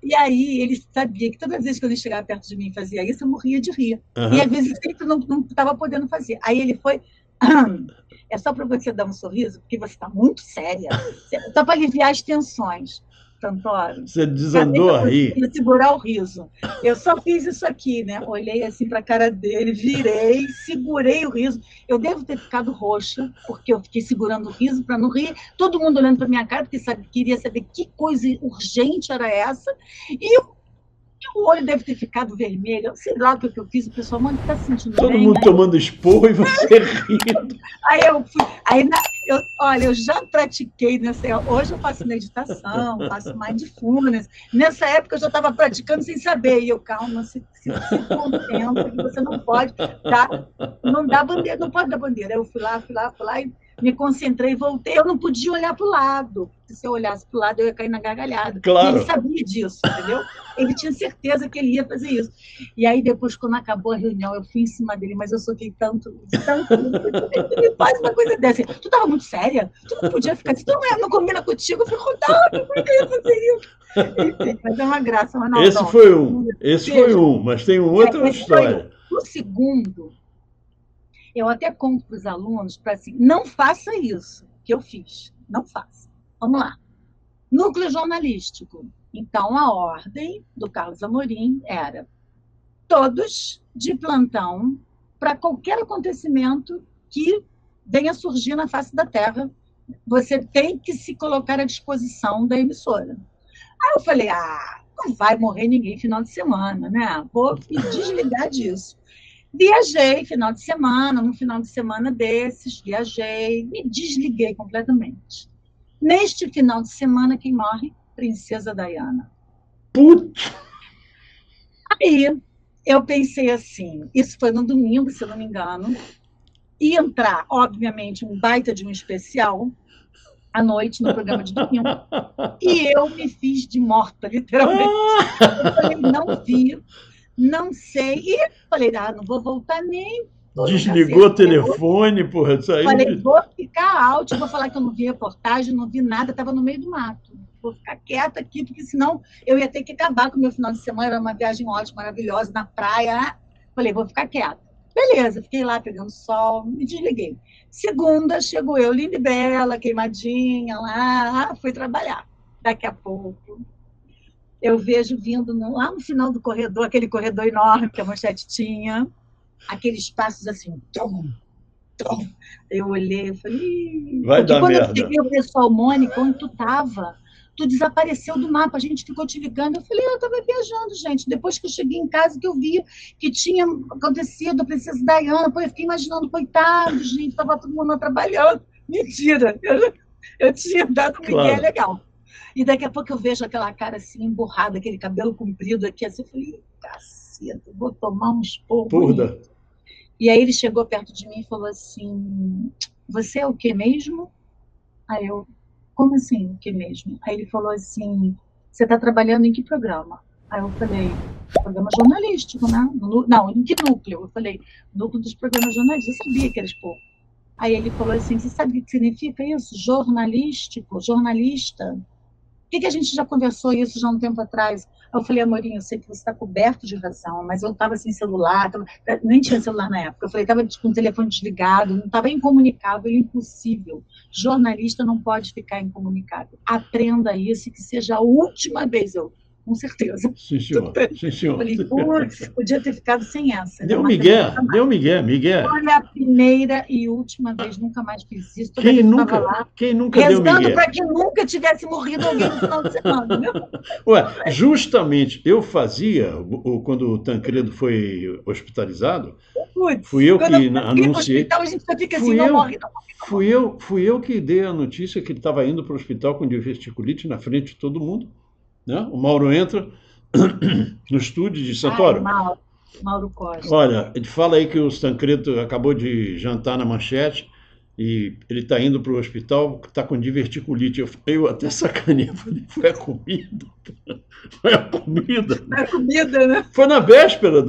E aí ele sabia que todas as vezes que ele chegava perto de mim e fazia isso, eu morria de rir. Uhum. E às vezes sempre não estava podendo fazer. Aí ele foi. É só para você dar um sorriso, porque você está muito séria. Só para aliviar as tensões. Santoro. Você desandou a rir. Segurar o riso. Eu só fiz isso aqui, né? Olhei assim para a cara dele, virei, segurei o riso. Eu devo ter ficado roxa, porque eu fiquei segurando o riso para não rir. Todo mundo olhando para minha cara, porque queria saber que coisa urgente era essa. E o olho deve ter ficado vermelho. Sei lá o que eu fiz. O pessoal, mano, está sentindo todo bem? mundo tomando esporro e você rindo. Aí eu fui. Olha, eu já pratiquei hoje eu faço meditação, faço mindfulness. Nessa época eu já estava praticando sem saber. E eu, calma, se contenta, que você não pode dar, não dá bandeira, não pode dar bandeira. Eu fui lá e me concentrei e voltei. Eu não podia olhar para o lado. Se eu olhasse para o lado, eu ia cair na gargalhada. Claro. E ele sabia disso, entendeu? Ele tinha certeza que ele ia fazer isso. E aí, depois, quando acabou a reunião, eu fui em cima dele, mas eu soquei tanto. Ele faz uma coisa dessa. Tu estava muito séria? Tu não podia ficar assim, tu não combina contigo? Eu falei, Ronaldo, por que eu ia fazer isso? Enfim, mas é uma graça, Ronaldo. Esse foi um, mas tem uma outra história. O segundo, eu até conto para os alunos, para assim, não faça isso que eu fiz. Não faça. Vamos lá. Núcleo jornalístico. Então, a ordem do Carlos Amorim era todos de plantão para qualquer acontecimento que venha surgir na face da Terra. Você tem que se colocar à disposição da emissora. Aí eu falei, não vai morrer ninguém final de semana, né? Vou me desligar disso. Viajei num final de semana desses, me desliguei completamente. Neste final de semana, quem morre? Princesa Diana. Putz! Aí eu pensei assim, isso foi no domingo, se eu não me engano, ia entrar, obviamente, um baita de um especial à noite no programa de domingo, e eu me fiz de morta, literalmente. Eu falei, não vi, não sei, e falei, não vou voltar nem. Desligou o telefone, porra. Falei, vou ficar out, vou falar que eu não vi reportagem, não vi nada, estava no meio do mato. Vou ficar quieta aqui, porque senão eu ia ter que acabar com o meu final de semana, era uma viagem ótima, maravilhosa, na praia. Falei, vou ficar quieta. Beleza, fiquei lá pegando sol, me desliguei. Segunda, chegou eu, linda e bela, queimadinha lá, fui trabalhar. Daqui a pouco, eu vejo vindo lá no final do corredor, aquele corredor enorme que a Manchete tinha, aqueles passos assim, trom. Eu olhei e falei, vai porque dar quando merda. eu cheguei, o pessoal, Mônica, onde tu estava? Tu desapareceu do mapa, a gente ficou te ligando. Eu falei, eu estava viajando, gente. Depois que eu cheguei em casa, que eu vi que tinha acontecido a Princesa Diana, eu fiquei imaginando, coitado, gente, estava todo mundo trabalhando. Mentira, eu tinha dado uma ideia legal. E daqui a pouco eu vejo aquela cara assim, emburrada, aquele cabelo comprido aqui, assim, eu falei, caceta, vou tomar um esporro bonito. Porra. E aí ele chegou perto de mim e falou assim, você é o que mesmo? Aí eu, como assim, o que mesmo? Aí ele falou assim, você está trabalhando em que programa? Aí eu falei, programa jornalístico, né? Não, em que núcleo? Eu falei, núcleo dos programas jornalísticos. Eu sabia que era pouco. Aí ele falou assim, você sabe o que significa isso? Jornalístico, jornalista. Por que a gente já conversou isso já um tempo atrás? Eu falei, amorinho, eu sei que você está coberto de razão, mas eu estava sem celular, nem tinha celular na época. Eu falei, estava com o telefone desligado, não estava incomunicável, impossível. Jornalista não pode ficar incomunicável. Aprenda isso e que seja a última vez. Eu, com certeza. Sim, senhor. Sim, senhor. Falei, putz, podia ter ficado sem essa. Deu Miguel. Foi a primeira e última vez, nunca mais fiz isso. Quem nunca deu Miguel? Rezando para que nunca tivesse morrido alguém no final de semana. Né? Ué, justamente eu fazia, quando o Tancredo foi hospitalizado, Putz, fui eu que anunciei. Hospital, a gente fica assim, não morre. Fui eu que dei a notícia que ele estava indo para o hospital com diverticulite na frente de todo mundo. Né? O Mauro entra no estúdio de Santoro. Mauro Costa. Olha, ele fala aí que o Tancredo acabou de jantar na Manchete e ele está indo para o hospital, está com diverticulite. Eu até sacanei, falei, foi a comida. Foi a comida. Foi a comida, né? Foi na véspera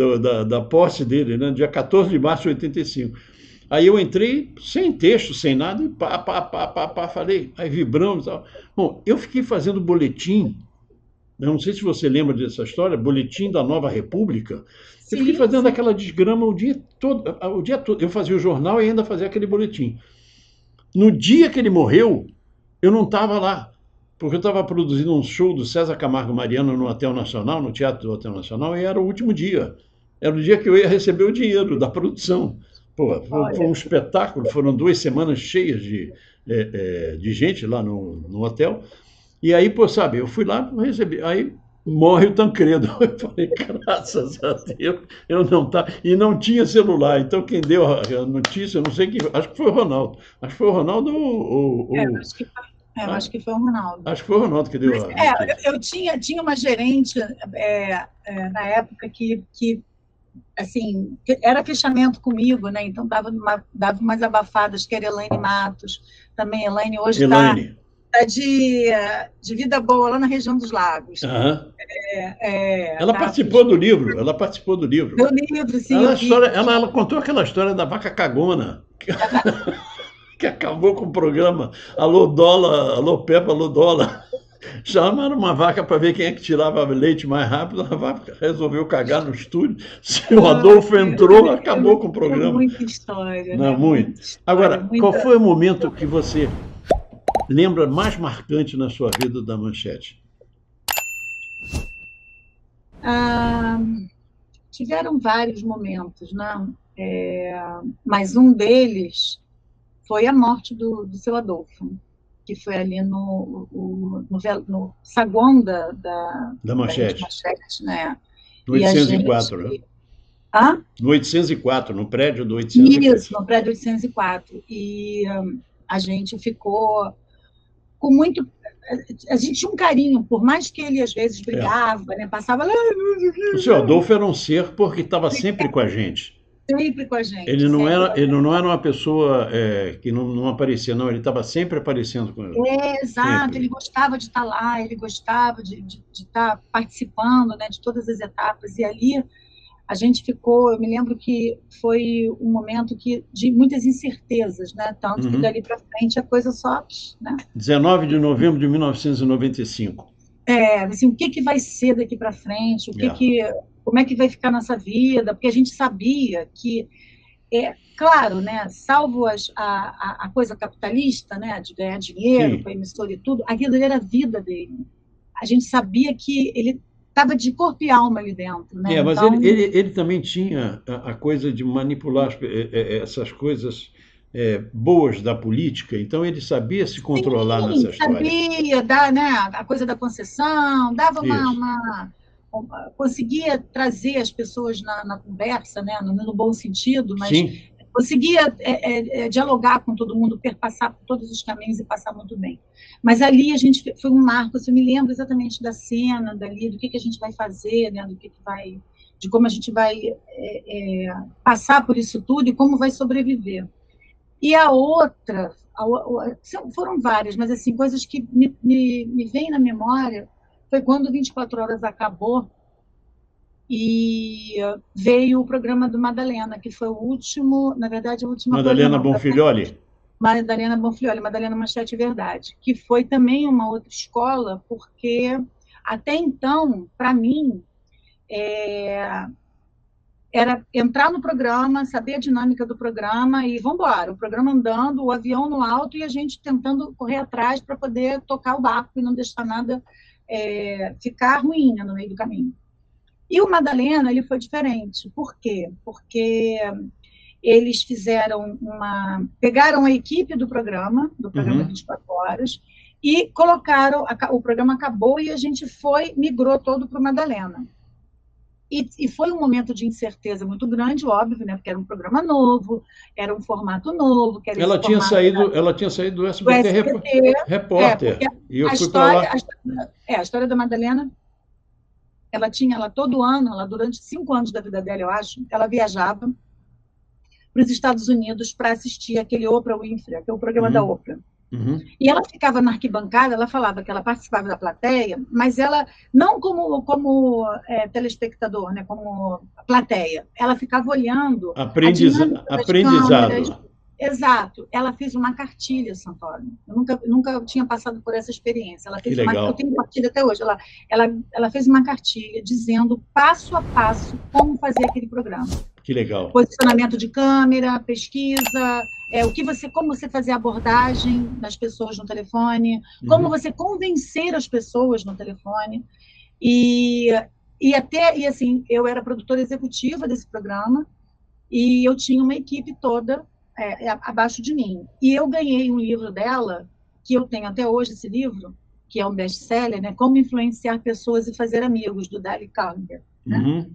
da posse dele, né? Dia 14 de março de 85. Aí eu entrei sem texto, sem nada, e falei, aí vibramos e tal. Bom, eu fiquei fazendo boletim. Eu não sei se você lembra dessa história, Boletim da Nova República. Sim, eu fiquei fazendo aquela desgrama o dia todo. Eu fazia o jornal e ainda fazia aquele boletim. No dia que ele morreu, eu não estava lá, porque eu estava produzindo um show do César Camargo Mariano no Hotel Nacional, no Teatro do Hotel Nacional, e era o último dia. Era o dia que eu ia receber o dinheiro da produção. Pô, foi um espetáculo, foram 2 semanas cheias de gente lá no hotel. E aí, pô, sabe, eu fui lá, recebi, aí morre o Tancredo. Eu falei, graças a Deus, eu não estava. E não tinha celular, então quem deu a notícia, eu não sei quem, acho que foi o Ronaldo. Acho que foi o Ronaldo ou... acho que foi o Ronaldo. Acho que foi o Ronaldo que deu a notícia. Eu tinha uma gerente na época que assim, era fechamento comigo, né? Então dava umas abafadas, que era Elaine Matos, também Elaine hoje está de vida boa lá na região dos lagos. Uhum. Ela participou do livro. Do livro, sim. Ela contou aquela história da vaca cagona, que acabou com o programa. Alô dólar, alô Peppa, alô dólar. Chamaram uma vaca para ver quem é que tirava leite mais rápido. A vaca resolveu cagar no estúdio. O Adolfo entrou, acabou com o programa. Muita história. Não, muito. Agora, qual foi o momento que você lembra mais marcante na sua vida da Manchete? Tiveram vários momentos, né? Mas um deles foi a morte do seu Adolfo, que foi ali no saguão da Manchete. Né? No 804, né? No 804, no prédio do 804. Isso, no prédio 804. E a gente ficou com muito... A gente tinha um carinho, por mais que ele às vezes brigava, né? Passava... O seu Adolfo era um ser porque estava sempre com a gente. Sempre com a gente. Ele não era uma pessoa que não aparecia, não. Ele estava sempre aparecendo com a gente. Exato. Sempre. Ele gostava de estar lá, ele gostava de estar participando, né, de todas as etapas. E ali a gente ficou... Eu me lembro que foi um momento de muitas incertezas, né? Tanto que dali para frente a coisa só... Né? 19 de novembro de 1995. Assim, o que vai ser daqui para frente? Como é que vai ficar nossa vida? Porque a gente sabia que, claro, né, salvo a coisa capitalista, né, de ganhar dinheiro com a emissora e tudo, aquilo era a vida dele. A gente sabia que ele estava de corpo e alma ali dentro. Né? Mas então... ele também tinha a coisa de manipular essas coisas boas da política, então ele sabia se controlar nessa história. Sabia, né, a coisa da concessão, dava conseguia trazer as pessoas na conversa, né, no bom sentido, mas, Sim. conseguia dialogar com todo mundo, perpassar por todos os caminhos e passar muito bem. Mas ali a gente foi um marco, assim, eu me lembro exatamente da cena, dali, do que a gente vai fazer, né, de como a gente vai passar por isso tudo e como vai sobreviver. E a outra, foram várias, mas assim, coisas que me vêm na memória, foi quando 24 Horas acabou, e veio o programa do Madalena, que foi o último, na verdade, a última Madalena Bonfilholi. Madalena Bonfilholi, Madalena Manchete Verdade, que foi também uma outra escola, porque até então, para mim, era entrar no programa, saber a dinâmica do programa e vamos embora, o programa andando, o avião no alto e a gente tentando correr atrás para poder tocar o barco e não deixar nada ficar ruim, né, no meio do caminho. E o Madalena, ele foi diferente. Por quê? Porque eles pegaram a equipe do programa 24 Horas, e colocaram, o programa acabou e a gente migrou todo para o Madalena. E foi um momento de incerteza muito grande, óbvio, né? Porque era um programa novo, era um formato novo. Que era ela tinha saído do SBT, repórter. E eu fui para lá. A história da Madalena, ela todo ano, durante 5 anos da vida dela, eu acho, ela viajava para os Estados Unidos para assistir aquele Oprah Winfrey, que é o programa da Oprah. E ela ficava na arquibancada, ela falava que ela participava da plateia, mas ela, não como telespectador, né, como plateia, ela ficava olhando aprendizado. Exato. Ela fez uma cartilha, Santoro. Eu nunca tinha passado por essa experiência. Ela fez eu tenho cartilha até hoje. Ela fez uma cartilha dizendo passo a passo como fazer aquele programa. Que legal. Posicionamento de câmera, pesquisa, como você fazer a abordagem das pessoas no telefone, como você convencer as pessoas no telefone. E assim, eu era produtora executiva desse programa e eu tinha uma equipe toda abaixo de mim. E eu ganhei um livro dela, que eu tenho até hoje, esse livro, que é um best-seller, né? Como Influenciar Pessoas e Fazer Amigos, do Dale Carnegie. Né?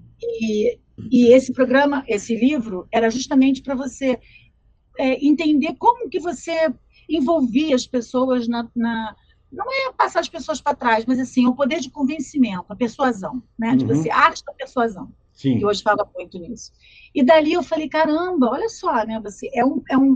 E esse livro, era justamente para você entender como que você envolvia as pessoas não é passar as pessoas para trás, mas assim, o poder de convencimento, a persuasão, né? De você, a arte da persuasão. Sim. Que hoje fala muito nisso. E dali eu falei, caramba, olha só, né? Você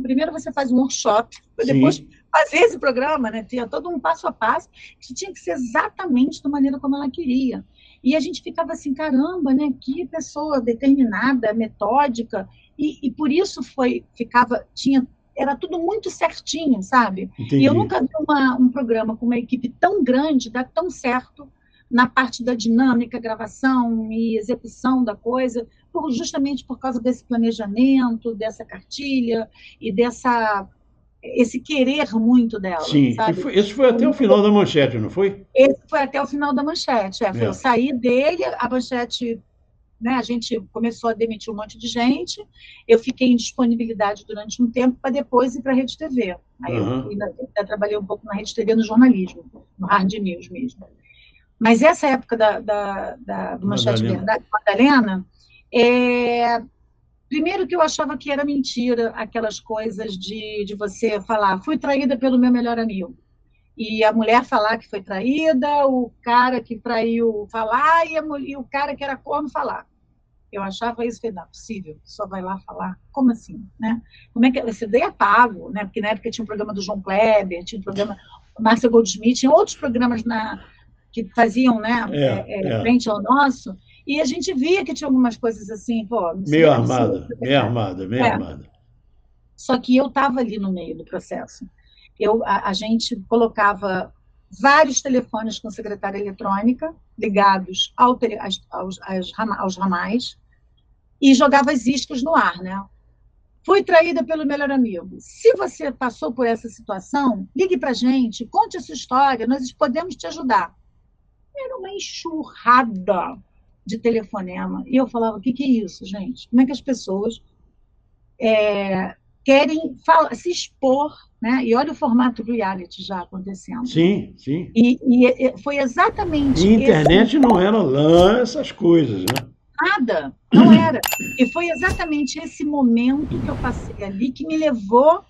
primeiro você faz um workshop, para depois fazer esse programa, né? Tinha todo um passo a passo, que tinha que ser exatamente da maneira como ela queria. E a gente ficava assim, caramba, né? Que pessoa determinada, metódica, e por isso era tudo muito certinho, sabe? Entendi. E eu nunca vi um programa com uma equipe tão grande dar tão certo na parte da dinâmica, gravação e execução da coisa, justamente por causa desse planejamento, dessa cartilha e esse querer muito dela. Sim, sabe? Esse foi até o final da Manchete, não foi? Esse foi até o final da Manchete. Eu saí dele, a Manchete, né, a gente começou a demitir um monte de gente, eu fiquei em disponibilidade durante um tempo para depois ir para a Rede TV. Aí eu ainda trabalhei um pouco na Rede TV no jornalismo, no hard news mesmo. Mas essa época do Manchete Verdade, Madalena, primeiro que eu achava que era mentira aquelas coisas de você falar, fui traída pelo meu melhor amigo. E a mulher falar que foi traída, o cara que traiu falar e o cara que era corno falar. Eu achava isso, não é possível, só vai lá falar. Como assim? Né? Como é que você daí é pago, né? Porque na época tinha um programa do João Kleber, tinha um programa do Márcia Goldsmith, tinha outros programas que faziam, né, frente ao nosso, e a gente via que tinha algumas coisas assim, meio armada. Só que eu estava ali no meio do processo. A gente colocava vários telefones com secretária eletrônica ligados aos ramais e jogava as iscas no ar, né? Fui traída pelo melhor amigo. Se você passou por essa situação, ligue para a gente, conte a sua história, nós podemos te ajudar. Era uma enxurrada de telefonema. E eu falava, o que é isso, gente? Como é que as pessoas querem se expor, né? E olha o formato do reality já acontecendo. Sim. E foi exatamente... E a internet não era lá essas coisas, né? Nada, não era. E foi exatamente esse momento que eu passei ali que me levou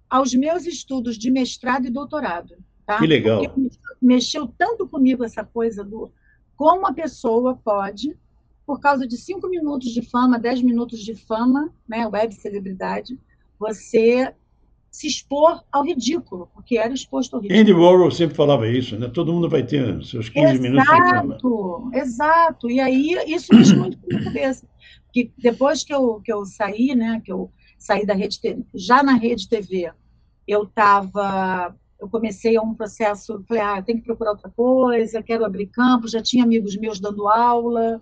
aos meus estudos de mestrado e doutorado, Que tá? Porque legal. mexeu tanto comigo essa coisa do como a pessoa pode, por causa de 5 minutos de fama, 10 minutos de fama, né, web celebridade, você se expor ao ridículo, porque era exposto ao Andy ridículo. Warhol sempre falava isso, né? Todo mundo vai ter seus 15 minutos de fama. Exato, exato. E aí isso mexe muito com a minha cabeça. Porque depois que eu saí, né, que eu saí da rede TV, já na rede TV, eu comecei um processo, falei, eu tenho que procurar outra coisa, quero abrir campo, já tinha amigos meus dando aula,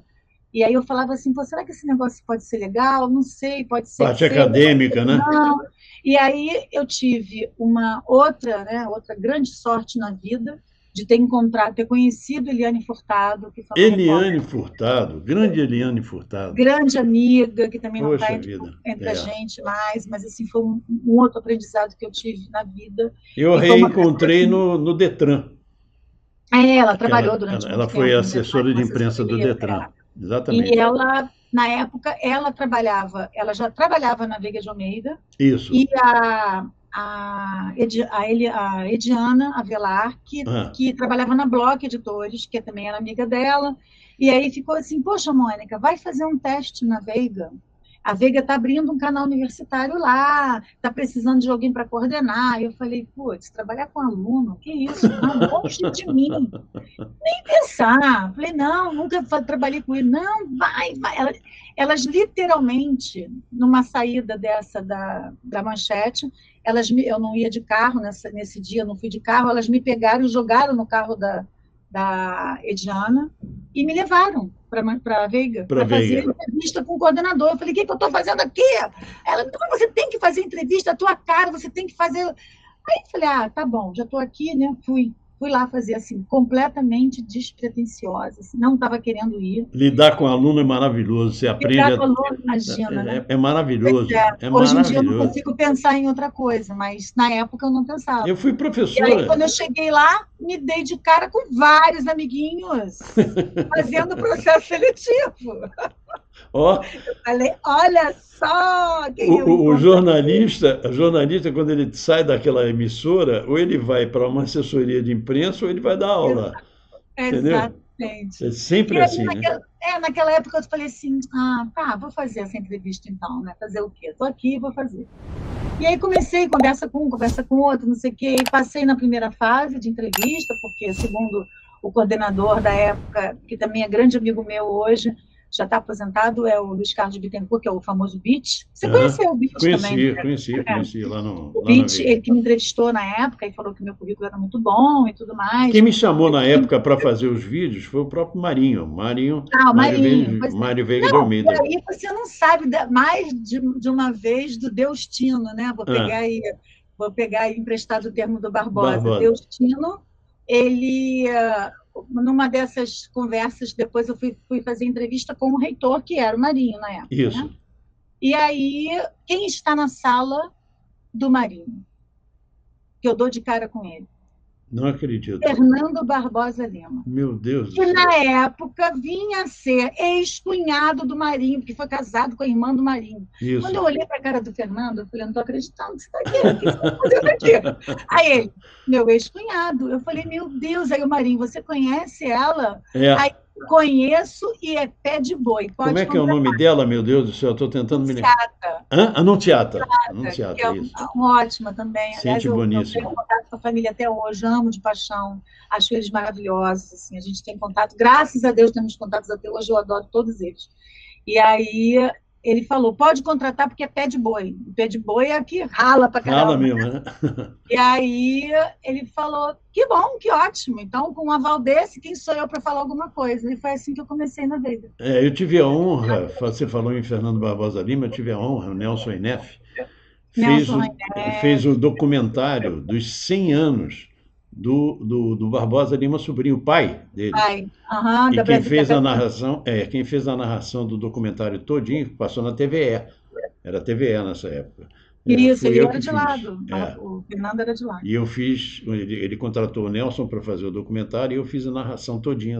e aí eu falava assim, pô, será que esse negócio pode ser legal? Não sei, pode ser que Parte seja, acadêmica, né? não. E aí eu tive uma outra, né, outra grande sorte na vida, de ter conhecido Eliane Furtado, que foi uma Eliane repórter, Furtado, grande Eliane Furtado. grande amiga, que também não está Poxa entre, vida. entre a gente mais, mas assim, foi um outro aprendizado que eu tive na vida, Eu a e foi uma pessoa reencontrei que no Detran, ela que trabalhou durante ela muito foi tempo no Detran assessora como de imprensa do assessoria, Detran. e Exatamente. ela, na época, ela já trabalhava na Veiga de Almeida, Isso. e a Ediana Avelar, Ah, que trabalhava na Block Editores, que também era amiga dela, e aí ficou assim, poxa, Mônica, vai fazer um teste na Veiga. A Veiga está abrindo um canal universitário lá, está precisando de alguém para coordenar. E eu falei, putz, trabalhar com aluno, que isso? Não, longe de mim. Nem pensar. Falei, não, nunca trabalhei com ele. Não, vai, vai. Elas literalmente, numa saída dessa da Manchete, eu não ia de carro nesse dia, não fui de carro, elas me pegaram e jogaram no carro da Ediana e me levaram para a Veiga para para fazer Veiga. entrevista com o coordenador. Eu falei, o que eu estou fazendo aqui? Ela, não, você tem que fazer entrevista, a tua cara, você tem que fazer. Aí eu falei, tá bom, já estou aqui, né? Fui lá fazer assim, completamente despretensiosa, assim, não estava querendo ir. Lidar com aluno é maravilhoso, você aprende Lidar a... com aluno, imagina, né? É maravilhoso, é Hoje em dia eu não maravilhoso. consigo pensar em outra coisa, mas na época eu não Eu pensava. fui E aí, quando professora. eu cheguei lá, me dei de cara com vários amiguinhos fazendo processo seletivo. Ó, Falei, olha só quem eu o encontrei. jornalista, quando ele sai daquela emissora, ou ele vai para uma assessoria de imprensa, ou ele vai dar aula, entendeu? Exatamente. É sempre E aí, assim, né? naquela época, eu falei assim, tá, vou fazer essa entrevista então, né? Fazer o quê? Estou aqui, vou fazer. E aí comecei, conversa com um, conversa com outro, não sei o quê, e passei na primeira fase de entrevista, porque, segundo o coordenador da época, que também é grande amigo meu hoje, já está aposentado, é o Luiz Carlos Bittencourt, que é o famoso Beat. Você Aham. conheceu o Beat também, né? Conheci O lá na Beat, Veiga. ele que me entrevistou na época e falou que meu currículo era muito bom e tudo Quem mais. me chamou na época para fazer os vídeos foi o próprio Marinho, O Marinho, pois é. Mário Veiga de Não, e Almeida. aí você não sabe mais de uma vez do Deustino, né? Ah, Vou pegar aí emprestado o termo do Barbosa. Barbosa. Deustino, ele, numa dessas conversas, depois eu fui fazer entrevista com o reitor, que era o Marinho na época, né? Isso. E aí, quem está na sala do Marinho? Que eu dou de cara com ele. Não acredito. Fernando Barbosa Lima. Meu Deus do Que céu. na época vinha a ser ex-cunhado do Marinho, porque foi casado com a irmã do Marinho. Quando Isso. eu olhei para a cara do Fernando, eu falei, não estou acreditando que você está aqui, o que você está fazendo aqui? Aí ele, meu ex-cunhado. Eu falei, meu Deus, aí o Marinho, você conhece ela? Aí É. conheço e é pé de boi, Como pode é que é o contratar. nome dela, meu Deus do céu? Estou tentando me lembrar. Anunciata, Anunciata. que Anunciata, é isso. ótima também. Aliás, Gente eu tenho boníssima. contato com a família até hoje, amo de paixão, acho eles maravilhosos. Assim, a gente tem contato, graças a Deus temos contatos até hoje, eu adoro todos eles. E aí ele falou: pode contratar porque é pé de boi. O pé de boi é que rala pra Rala caramba. mesmo, né? E aí ele falou: que bom, que ótimo. Então, com um aval desse, quem sou eu para falar alguma coisa? E foi assim que eu comecei na vida. Eu tive a honra, você falou em Fernando Barbosa Lima, eu tive a honra, o Nelson Inef Nelson fez o Rainete. documentário dos 100 anos do Barbosa Lima Sobrinho, o pai dele. Pai, E da quem Brasil, fez a narração, do documentário todinho, passou na TVE. Era TVE nessa época. isso, Fui ele eu era que de lá, fiz. o Fernando era de lá. E eu fiz, ele contratou o Nelson para fazer o documentário e eu fiz a narração todinha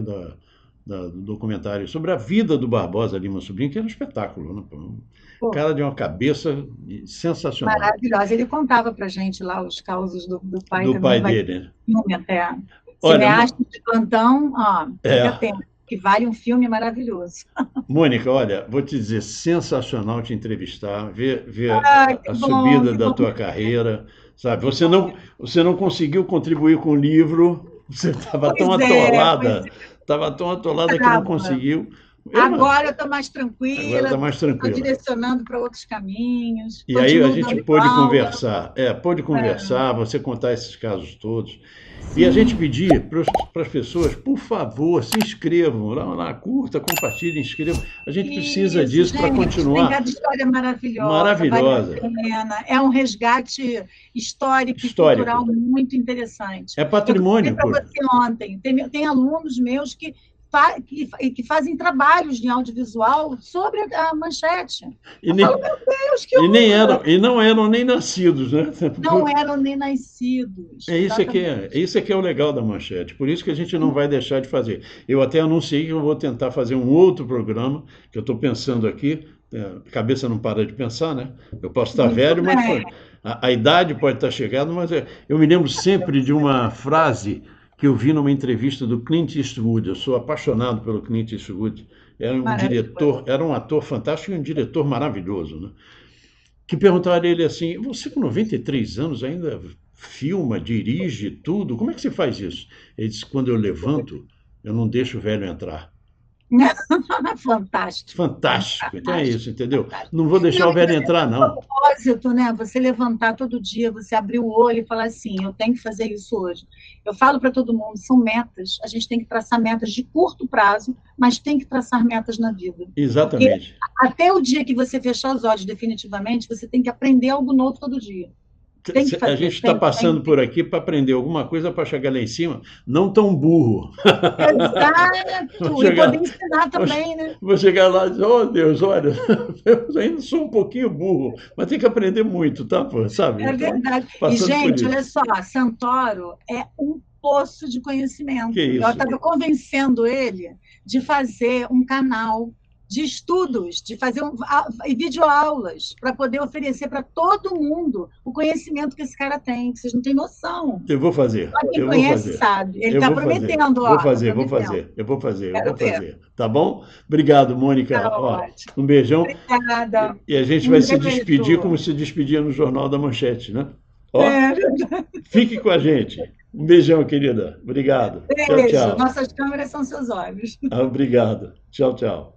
do documentário sobre a vida do Barbosa Lima Sobrinho, que era um espetáculo, né? Um Pô, cara de uma cabeça sensacional, maravilhosa. Ele contava para gente lá os causos do pai do também, pai vai dele, né? filme até. Olha, Cineasta de plantão, ó, fica é, atento, que vale um filme maravilhoso. Mônica, olha, vou te dizer, sensacional te entrevistar, ver Ah, a subida que da bom, tua carreira, sabe? que bom. Você não conseguiu contribuir com o livro, você Pois estava tão atolada que não é, conseguiu. Eu não, agora eu estou mais agora tranquila, está mais estou tranquila. direcionando para outros caminhos, E aí a continuo gente dando pôde aula. conversar, você contar esses casos todos. E a gente Sim, pedir para as pessoas, por favor, se inscrevam, lá, curta, compartilhem, inscrevam. A gente precisa isso, disso para gente, tem continuar cada história maravilhosa, vale a maravilhosa, pena. É um resgate histórico e cultural histórico. muito interessante. É Eu falei patrimônio, para pô. você ontem, tem alunos meus que fazem trabalhos em audiovisual sobre a manchete. E, Eu falo, nem, meu Deus, que honra! e não eram nem nascidos, né? Não eram nem nascidos, É exatamente. isso que é o legal da manchete. Por isso que a gente não vai deixar de fazer. Eu até anunciei que eu vou tentar fazer um outro programa, que eu estou pensando aqui, a cabeça não para de pensar, né? Eu posso estar Muito velho, mas bem. a idade pode estar chegando, mas eu me lembro sempre de uma frase que eu vi numa entrevista do Clint Eastwood. Eu sou apaixonado pelo Clint Eastwood. Maravilhoso. Era um ator fantástico e um diretor maravilhoso, né? Que perguntaram a ele assim: você com 93 anos ainda filma, dirige tudo? Como é que você faz isso? Ele disse: quando eu levanto, eu não deixo o velho entrar. Fantástico, Fantástico. Então é fantástico, isso, entendeu? fantástico. Não vou deixar Não, o e velho você entrar, tem não. propósito, né? Você levantar todo dia, você abrir o olho e falar assim, eu tenho que fazer isso hoje. Eu falo para todo mundo, são metas. A gente tem que traçar metas de curto prazo, mas tem que traçar metas na vida. Porque Exatamente. até o dia que você fechar os olhos definitivamente, você tem que aprender algo novo todo dia. Tem que A fazer, gente está passando tem. por aqui para aprender alguma coisa para chegar lá em cima, não tão burro. Vou Exato! E poder chegar, ensinar também, né? vou chegar lá e dizer: oh Deus, olha, eu ainda sou um pouquinho burro, mas tem que aprender muito, tá? Pô, sabe? É Então, verdade. E, passando por gente, olha isso. só, Santoro é um poço de Que conhecimento. Eu isso? estava convencendo ele de fazer um canal de estudos, de fazer videoaulas, para poder oferecer para todo mundo o conhecimento que esse cara tem, que vocês não têm noção. Eu vou fazer, Só quem eu vou conhece fazer, sabe. Ele eu está vou fazer, prometendo, vou ó, está fazer, vou prometendo. fazer, eu vou fazer, eu Quero vou ver. fazer. Tá bom? Obrigado, Mônica. Tá Ó, ótimo. um beijão. Obrigada. E a gente vai Um se despedir como beijo. se despedia no Jornal da Manchete, né? Ó, É, fique com a gente. Um beijão, querida. Obrigado. Tchau, beijo. tchau. Nossas câmeras são seus olhos. Obrigado. Tchau, tchau.